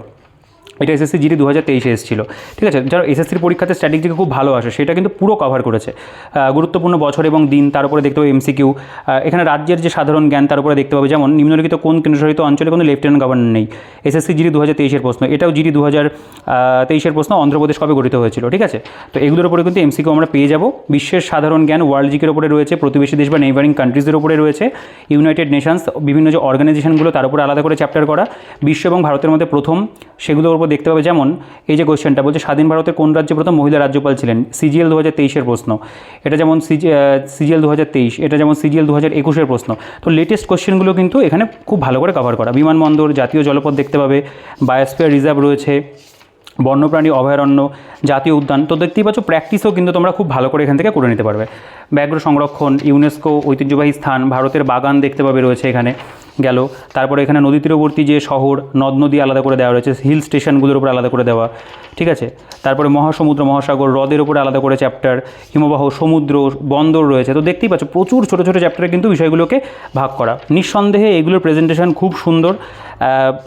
এটা এসএসসি জিডি 2023-এ এসেছিল, ঠিক আছে। যারা এসএসসির পরীক্ষাতে স্ট্র্যাটেজিকে খুব ভালো আসে, সেটা কিন্তু পুরো কভার করেছে। গুরুত্বপূর্ণ বছর এবং দিন, তার উপরে দেখতে পাবে এমসিকিউ। এখানে রাজ্যের যে সাধারণ জ্ঞান, তার উপরে দেখতে পাবে, যেমন নিম্নলিখিত কোন কেন্দ্রশাসিত অঞ্চলে কোনো লেফটেন্যান্ট গভর্নর নেই, এসএসসি জিডি 2023-এর প্রশ্ন। এটাও জিডি 2023-এর প্রশ্ন, অন্ধ্রপ্রদেশ কবে গঠিত হয়েছিল, ঠিক আছে। তো এগুলোর উপরে কিন্তু এমসিকিউ আমরা পেয়ে যাব। বিশ্বের সাধারণ জ্ঞান, ওয়ার্ল্ড জিকের উপরে রয়েছে, প্রতিবেশী দেশ বা নেইবারিং কান্ট্রিজের উপরে রয়েছে, ইউনাইটেড নেশনস, বিভিন্ন যে অর্গানাইজেশনগুলো তার উপরে আলাদা করে চ্যাপ্টার করা, বিশ্ব এবং ভারতের মধ্যে প্রথম, সেগুলোর উপর দেখতে পাবে, যেমন এই যে কোয়েশ্চেনটা বলছে স্বাধীন ভারতের কোন রাজ্যে প্রথম মহিলা রাজ্যপাল ছিলেন, সিজিএল 2023-এর প্রশ্ন, এটা যেমন সিজিএল 2023, এটা যেমন সিজিএল 2021-এর প্রশ্ন। তো লেটেস্ট কোয়েশ্চেনগুলো কিন্তু এখানে খুব ভালো করে কভার করা। বিমানবন্দর, জাতীয় জলপথ দেখতে পাবে, বায়োস্ফিয়ার রিজার্ভ রয়েছে, বন্যপ্রাণী অভয়ারণ্য, জাতীয় উদ্যান। তো দেখতেই পাচ্ছ প্র্যাকটিসও কিন্তু তোমরা খুব ভালো করে এখান থেকে করে নিতে পারবে। ব্যাঘ্র সংরক্ষণ, ইউনেস্কো ঐতিহ্যবাহী স্থান, ভারতের বাগান দেখতে পাবে রয়েছে এখানে গেল। তারপরে এখানে নদী তীরবর্তী যে শহর, নদ নদী আলাদা করে দেওয়া রয়েছে, হিল স্টেশনগুলোর উপর আলাদা করে দেওয়া, ঠিক আছে। তারপরে মহাসমুদ্র, মহাসাগর, হ্রদের উপরে আলাদা করে চ্যাপ্টার, হিমবাহ, সমুদ্র, বন্দর রয়েছে। তো দেখতেই পাচ্ছ প্রচুর ছোটো ছোটো চ্যাপ্টারে কিন্তু বিষয়গুলোকে ভাগ করা। নিঃসন্দেহে এগুলোর প্রেজেন্টেশন খুব সুন্দর,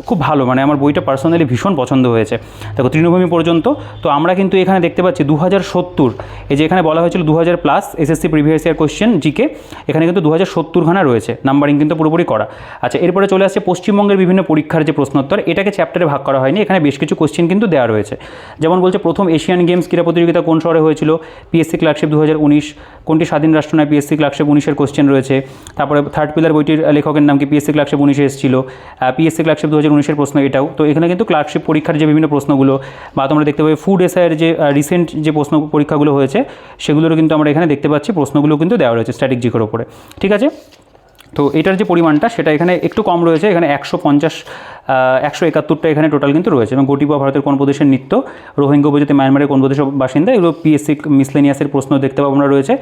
খুব ভালো, মানে আমার বইটা পার্সোনালি ভীষণ পছন্দ হয়েছে। দেখো তৃণভূমি পর্যন্ত। তো আমরা কিন্তু এখানে দেখতে পাচ্ছি 2070, এই যে এখানে বলা হয়েছিল 2000+ SSC previous year question GK, এখানে কিন্তু 2070খানা রয়েছে, নাম্বারিং কিন্তু পুরোপুরি করা। আচ্ছা, এরপরে চলে আসছে পশ্চিমবঙ্গের বিভিন্ন পরীক্ষার যে প্রশ্নোত্তর, এটাকে চ্যাপ্টারে ভাগ করা হয়নি, এখানে বেশ কিছু কোয়েশ্চেন কিন্তু দেওয়া রয়েছে। যেমন বলছে প্রথম এশিয়ান গেমস ক্রীড়া প্রতিযোগিতা কোন শহরে হয়েছিল, পিএসসি ক্লার্কশিপ 2019, কোনটি স্বাধীন রাষ্ট্র নয়, পিএসসি ক্লার্কশিপ 19-এর কোয়েশ্চেন রয়েছে। তারপরে থার্ড পিলার বইটির লেখকের নাম কি, পিএসসি ক্লার্কশিপ 19-এ এসেছিল, পিএসসি ক্লার্কশিপ 2019-এর প্রশ্ন এটাও। তো এখানে কিন্তু ক্লার্কশিপ পরীক্ষার যে বিভিন্ন প্রশ্নগুলো, বা তোমরা দেখতে পাবে ফুড এসআইয়ের যে রিসেন্ট যে প্রশ্ন পরীক্ষাগুলো হয়েছে, সেগুলোরও কিন্তু আমরা এখানে দেখতে পাচ্ছি প্রশ্নগুলো কিন্তু দেওয়া রয়েছে স্ট্র্যাটেজিকের ওপরে, ঠিক আছে। তো এটার যে পরিমাণটা সেটা এখানে একটু কম রয়েছে, এখানে 171টা এখানে টোটাল কিন্তু রয়েছে। এবং গোটিবা ভারতের কোন প্রদেশের নৃত্য, রোহিঙ্গা উপজাতি মায়ানমারের কোন প্রদেশের বাসিন্দা, এগুলো পিএসসি মিসলেনিয়াসের প্রশ্ন দেখতে পাবো আমরা রয়েছে।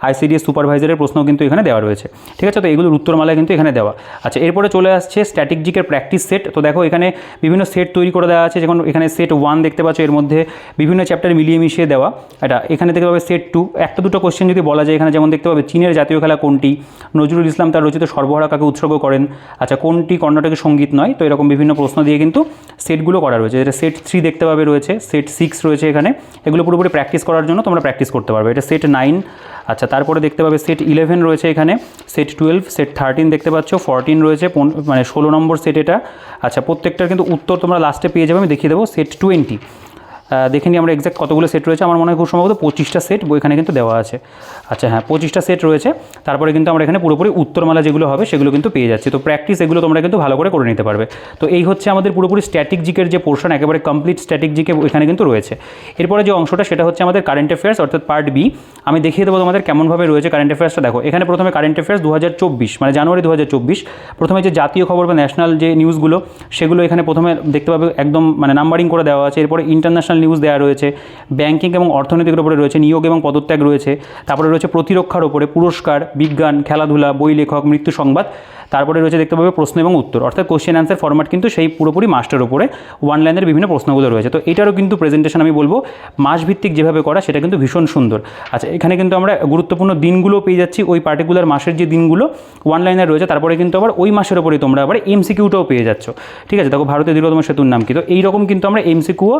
আইসিডিএস সুপারভাইজারের প্রশ্ন কিন্তু এখানে দেওয়া রয়েছে, ঠিক আছে। তো এগুলোর উত্তরমালায় কিন্তু এখানে দেওয়া। আচ্ছা, এরপরে চলে আসছে স্ট্র্যাটেজিকের প্র্যাকটিস সেট। তো দেখো এখানে বিভিন্ন সেট তৈরি করে দেওয়া আছে, যেমন এখানে সেট 1 দেখতে পাচ্ছ, এর মধ্যে বিভিন্ন চ্যাপ্টার মিলিয়ে মিশিয়ে দেওয়া। এটা এখানে দেখতে পাবে সেট 2, একটা দুটো কোশ্চেন যদি বলা যায় এখানে, যেমন দেখতে পাবে চীনের জাতীয় খেলা কোনটি, নজরুল ইসলাম তার রচিত সর্বহারা কাকে উৎসর্গ করেন, আচ্ছা কোনটি কর্ণাটকের সঙ্গীত নয়। তো এরকম বিভিন্ন প্রশ্ন দিয়ে কিন্তু সেটগুলো করা রয়েছে। এটা সেট 3 দেখতে পাবে রয়েছে, সেট 6 রয়েছে এখানে, এগুলো পুরোপুরি প্র্যাকটিস করার জন্য তোমরা প্র্যাকটিস করতে পারবে। এটা সেট 9। আচ্ছা, তারপরে দেখতে পাবে সেট 11 রয়েছে এখানে, সেট 12, সেট 13 দেখতে পাচ্ছ, 14 রয়েছে, মানে 16 নম্বর সেট এটা। আচ্ছা, প্রত্যেকটার কিন্তু উত্তর তোমরা লাস্টে পেয়ে যাবে, আমি দেখিয়ে দেবো। সেট 20 দেখে নিই আমরা এক্স্যাক্ট কতগুলো সেট রয়েছে, আমার মনে হয় খুব সম্ভবত 25টা সেট এখানে কিন্তু দেওয়া আছে। আচ্ছা হ্যাঁ, 25টা সেট রয়েছে। তারপরে কিন্তু আমরা এখানে পুরোপুরি উত্তরমালা যেগুলো হবে সেগুলো কিন্তু পেয়ে যাচ্ছি। তো প্র্যাকটিস এগুলো তোমরা কিন্তু ভালো করে নিতে পারবে। তো এই হচ্ছে আমাদের পুরোপুরি স্ট্যাটিক জিকের যে পোর্শন, একেবারে কমপ্লিট স্ট্যাটিক জিকে এখানে কিন্তু রয়েছে। এরপরে যে অংশটা সেটা হচ্ছে আমাদের কারেন্ট অ্যাফেয়ার্স, অর্থাৎ পার্ট বি। আমি দেখিয়ে দেবো তোমাদের কেমনভাবে রয়েছে কারেন্ট অ্যাফেয়ার্সটা। দেখো এখানে প্রথমে কারেন্ট অ্যাফেয়ার্স 2024, মানে জানুয়ারি 2024, প্রথমে যে জাতীয় খবর বা ন্যাশনাল যে নিউজগুলো সেগুলো এখানে প্রথমে দেখতে পাবে একদম মানে নাম্বারিং করে দেওয়া আছে। এরপরে ইন্টারন্যাশনাল নিউজ দেওয়া রয়েছে, ব্যাংকিং এবং অর্থনীতির উপরে রয়েছে, নিয়োগ এবং পদত্যাগ রয়েছে, তারপরে রয়েছে প্রতিরক্ষার উপরে, পুরস্কার, বিজ্ঞান, খেলাধুলা, বই লেখক, মৃত্যু সংবাদ, তারপরে রয়েছে দেখতে পাবে প্রশ্ন এবং উত্তর, অর্থাৎ কোশ্চেন অ্যান্সার ফরম্যাট কিন্তু সেই পুরোপুরি মাস্টার উপরে ওয়ান লাইনের বিভিন্ন প্রশ্নগুলো রয়েছে। তো এটারও কিন্তু প্রেজেন্টেশন আমি বলবো মাসভিত্তিক যেভাবে করা সেটা কিন্তু ভীষণ সুন্দর। আচ্ছা, এখানে কিন্তু আমরা গুরুত্বপূর্ণ দিনগুলো পেয়ে যাচ্ছি, ওই পার্টিকুলার মাসের যে দিনগুলো ওয়ান লাইনের রয়েছে, তারপরে কিন্তু আবার ওই মাসের উপরেই তোমরা আবার এমসিকিউটাও পেয়ে যাচ্ছ, ঠিক আছে। দেখো ভারতের দীর্ঘতম সেতুর নাম কি, তো এইরকম কিন্তু আমরা এমসিকিউও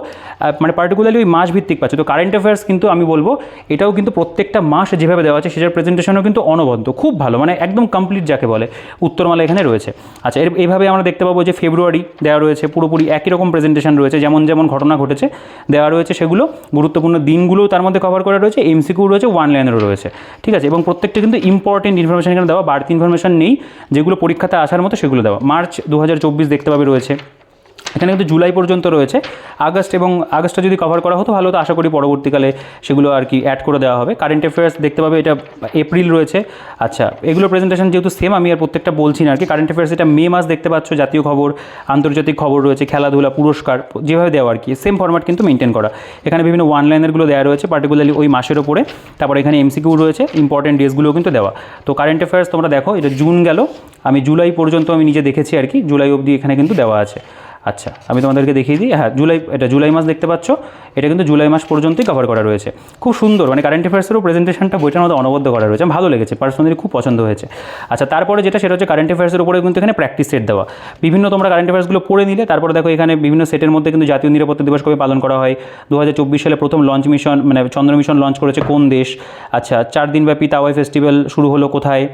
মানে পার্টিকুলারলি ওই মাস ভিত্তিক পাচ্ছি। তো কারেন্ট অ্যাফেয়ার্স কিন্তু আমি বলবো এটাও কিন্তু প্রত্যেকটা মাস যেভাবে দেওয়া আছে সেটার প্রেজেন্টেশনও কিন্তু অনবদ্য, খুব ভালো, মানে একদম কমপ্লিট যাকে বলে, উত্তরমালা এখানে রয়েছে। আচ্ছা, এইভাবে আমরা দেখতে পাবো যে ফেব্রুয়ারি দেওয়া রয়েছে, পুরোপুরি একই রকম প্রেজেন্টেশন রয়েছে, যেমন যেমন ঘটনা ঘটেছে দেওয়া রয়েছে সেগুলো, গুরুত্বপূর্ণ দিনগুলোও তার মধ্যে কভার করা রয়েছে, এমসিকিউ রয়েছে, ওয়ান লাইনেরও রয়েছে, ঠিক আছে। এবং প্রত্যেকটা কিন্তু ইম্পর্টেন্ট ইনফরমেশন এখানে দেওয়া, বাড়তি ইনফরমেশন নেই, যেগুলো পরীক্ষাতে আসার মতো সেগুলো দেওয়া। মার্চ 2024 দেখতে পাবে রয়েছে, এখানে কিন্তু জুলাই পর্যন্ত রয়েছে। আগস্ট এবং আগস্টটা যদি কভার করা হতো ভালো হতো, আশা করি পরবর্তীকালে সেগুলো আর কি অ্যাড করে দেওয়া হবে। কারেন্ট অ্যাফেয়ার্স দেখতে পাবে, এটা এপ্রিল রয়েছে। আচ্ছা, এগুলো প্রেজেন্টেশন যেহেতু সেম, আমি আর প্রত্যেকটা বলছি না আর কি। কারেন্ট অ্যাফেয়ার্স এটা মে মাস দেখতে পাচ্ছ, জাতীয় খবর, আন্তর্জাতিক খবর রয়েছে, খেলাধুলা, পুরস্কার, যেভাবে দেওয়া আর কি সেম ফরম্যাট কিন্তু মেনটেন করা। এখানে বিভিন্ন ওয়ান লাইনারগুলো দেওয়া রয়েছে পার্টিকুলারলি ওই মাসের ওপরে, তারপরে এখানে এমসিকিউ রয়েছে, ইম্পর্টেন্ট ডেজগুলোও কিন্তু দেওয়া। তো কারেন্ট অ্যাফেয়ার্স তোমরা দেখো, এটা জুন গেল, আমি জুলাই পর্যন্ত আমি নিজে দেখেছি আর কি, জুলাই অবধি এখানে কিন্তু দেওয়া আছে। আচ্ছা, আমি তোমাদেরকে দেখিয়ে দিই। হ্যাঁ, এটা জুলাই মাস দেখতে পাচ্ছ, এটা কিন্তু জুলাই মাস পর্যন্তই কভার করা রয়েছে। খুব সুন্দর, মানে কারেন্ট অ্যাফেয়ার্সেরও প্রেজেন্টেশনটা বইটার মধ্যে অনবদ্য করা রয়েছে, ভালো লেগেছে, পার্সোনালি খুব পছন্দ হয়েছে। আচ্ছা, তারপরে সেটা হচ্ছে কারেন্ট অ্যাফেয়ার্সের উপরে কিন্তু এখানে প্র্যাকটিস সেট দেওয়া, বিভিন্ন তোমরা কারেন্ট অ্যাফেয়ার্সগুলো পড়ে নিলে, তারপরে দেখো এখানে বিভিন্ন সেটের মধ্যে কিন্তু জাতীয় নিরাপত্তা দিবস কবে পালন করা হয়, 2024 সালে প্রথম লঞ্চ মিশন মানে চন্দ্র মিশন লঞ্চ করেছে কোন দেশ, আচ্ছা 4 দিনব্যাপী তাওয়াই ফেস্টিভ্যাল শুরু হলো কোথায়,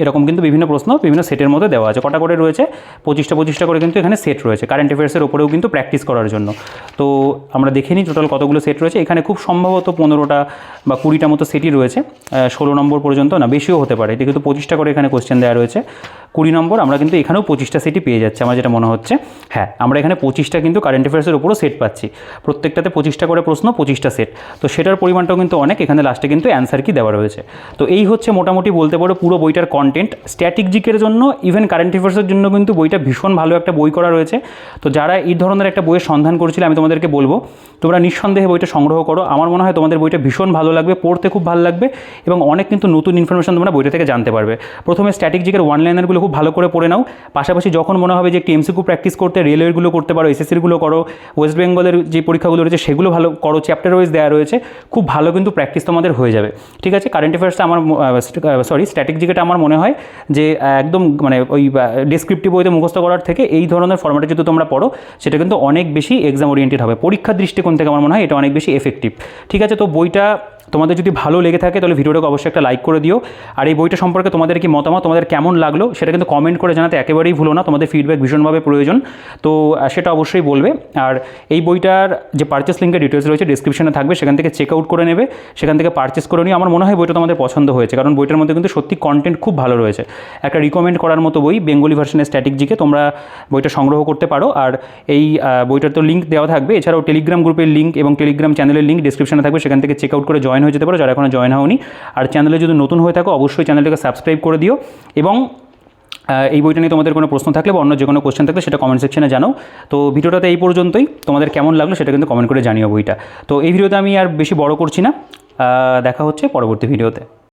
এরকম কিন্তু বিভিন্ন প্রশ্ন বিভিন্ন সেটের মধ্যে দেওয়া আছে। কটা করে রয়েছে, 25টা করে কিন্তু এখানে সেট রয়েছে কারেন্ট অ্যাফেয়ার্সের ওপরেও কিন্তু প্র্যাকটিস করার জন্য। তো আমরা দেখে নিই টোটাল কতগুলো সেট রয়েছে। এখানে খুব সম্ভবত 15টা বা 20টা মতো সেটই রয়েছে, 16 নম্বর পর্যন্ত না, বেশিও হতে পারে। এটা কিন্তু 25টা করে এখানে কোশ্চেন দেওয়া রয়েছে, 20 নম্বর আমরা কিন্তু এখানেও 25টা সেটই পেয়ে যাচ্ছি আমার যেটা মনে হচ্ছে। হ্যাঁ, আমরা এখানে 25টা কিন্তু কারেন্ট অ্যাফেয়ার্সের উপরও সেট পাচ্ছি, প্রত্যেকটাতে 25টা করে প্রশ্ন, 25টা সেট। তো সেটার পরিমাণটাও কিন্তু অনেক, এখানে লাস্টে কিন্তু অ্যান্সার কি দেওয়া রয়েছে। তো এই হচ্ছে মোটামুটি বলতে পারো পুরো বইটার কন্টেন্ট। স্ট্যাটিক জিকের জন্য, ইভেন কারেন্ট অ্যাফেয়ার্সের জন্য কিন্তু বইটা ভীষণ ভালো একটা বই করা রয়েছে। তো যারা এই ধরনের একটা বইয়ের সন্ধান করছিলে, আমি তোমাদেরকে বলবো তোমরা নিঃসন্দেহে বইটা সংগ্রহ করো। আমার মনে হয় তোমাদের বইটা ভীষণ ভালো লাগবে, পড়তে খুব ভালো লাগবে এবং অনেক কিন্তু নতুন ইনফরমেশন তোমরা বইটা থেকে জানতে পারবে। প্রথমে স্ট্যাটিক জিকের ওয়ান লাইনারগুলো খুব ভালো করে পড়ে নাও, পাশাপাশি যখন মনে হবে যে একটি এমসিকিউ প্র্যাকটিস করতে, রেলওয়েগুলো করতে পারো, এসএসসিগুলো করো, ওয়েস্ট বেঙ্গলের যে পরীক্ষাগুলো রয়েছে সেগুলো ভালো করো, চ্যাপ্টার ওয়াইজ দেওয়া রয়েছে, খুব ভালো কিন্তু প্র্যাকটিস তোমাদের হয়ে যাবে। ঠিক আছে, কারেন্ট অ্যাফেয়ার্সটা আমার স্ট্যাটিক জিকেটা আমার মনে হয় যে একদম মানে ওই ডেসক্রিপটিভ বইতে মুখস্থ করার থেকে এই ধরনের ফর্ম্যাটে যদি তোমরা পড়ো সেটা কিন্তু অনেক বেশি এক্সাম ওরিয়েন্টেড হবে, পরীক্ষার দৃষ্টিকোণ থেকে আমার মনে হয় এটা অনেক বেশি এফেক্টিভ। ঠিক আছে, তো বইটা তোমাদের যদি ভালো লেগে থাকে তাহলে ভিডিওটাকে অবশ্যই একটা লাইক করে দিও। আর এই বইটা সম্পর্কে তোমাদের কি মতামত, তোমাদের কেমন লাগলো সেটা কিন্তু কমেন্ট করে জানাতে একেবারেই ভুলো না, তোমাদের ফিডব্যাক ভীষণভাবে প্রয়োজন। তো সেটা অবশ্যই বলবে। আর এই বইটার যে পারচেস লিঙ্কের ডিটেলস রয়েছে ডিসক্রিপশনে থাকবে, সেখান থেকে চেক আউট করে নেবে, সেখান থেকে পারচেস করে নিও। আমার মনে হয় বইটা তোমাদের পছন্দ হয়েছে, কারণ বইটার মধ্যে কিন্তু সত্যি কন্টেন্ট খুব ভালো রয়েছে। একটা রিকমেন্ড করার মতো বই, বেঙ্গলি ভার্সনের স্ট্যাটিক জিকে, তোমরা বইটা সংগ্রহ করতে পারো। আর এই বইটার তো লিঙ্ক দেওয়া থাকবে, এছাড়াও টেলিগ্রাম গ্রুপের লিঙ্ক এবং টেলিগ্রাম চ্যানেলের লিঙ্ক ডিসক্রিপশনে থাকবে, সেখান থেকে চেক আউট করে জয়েন হয়ে যেতে পারো যারা এখনো জয়েন হওনি। আর চ্যানেলে যদি নতুন হয়ে থাকো অবশ্যই চ্যানেলটাকে সাবস্ক্রাইব করে দিও এবং এই বইটা নিয়ে তোমাদের কোনো প্রশ্ন থাকলে বা অন্য যে কোনো কোশ্চেন থাকলে সেটা কমেন্ট সেকশনে জানাও। তো ভিডিওটাতে এই পর্যন্তই, তোমাদের কেমন লাগলো সেটা কিন্তু কমেন্ট করে জানিও বইটা। তো এই ভিডিওতে আমি আর বেশি বড় করছি না, দেখা হচ্ছে পরবর্তী ভিডিওতে।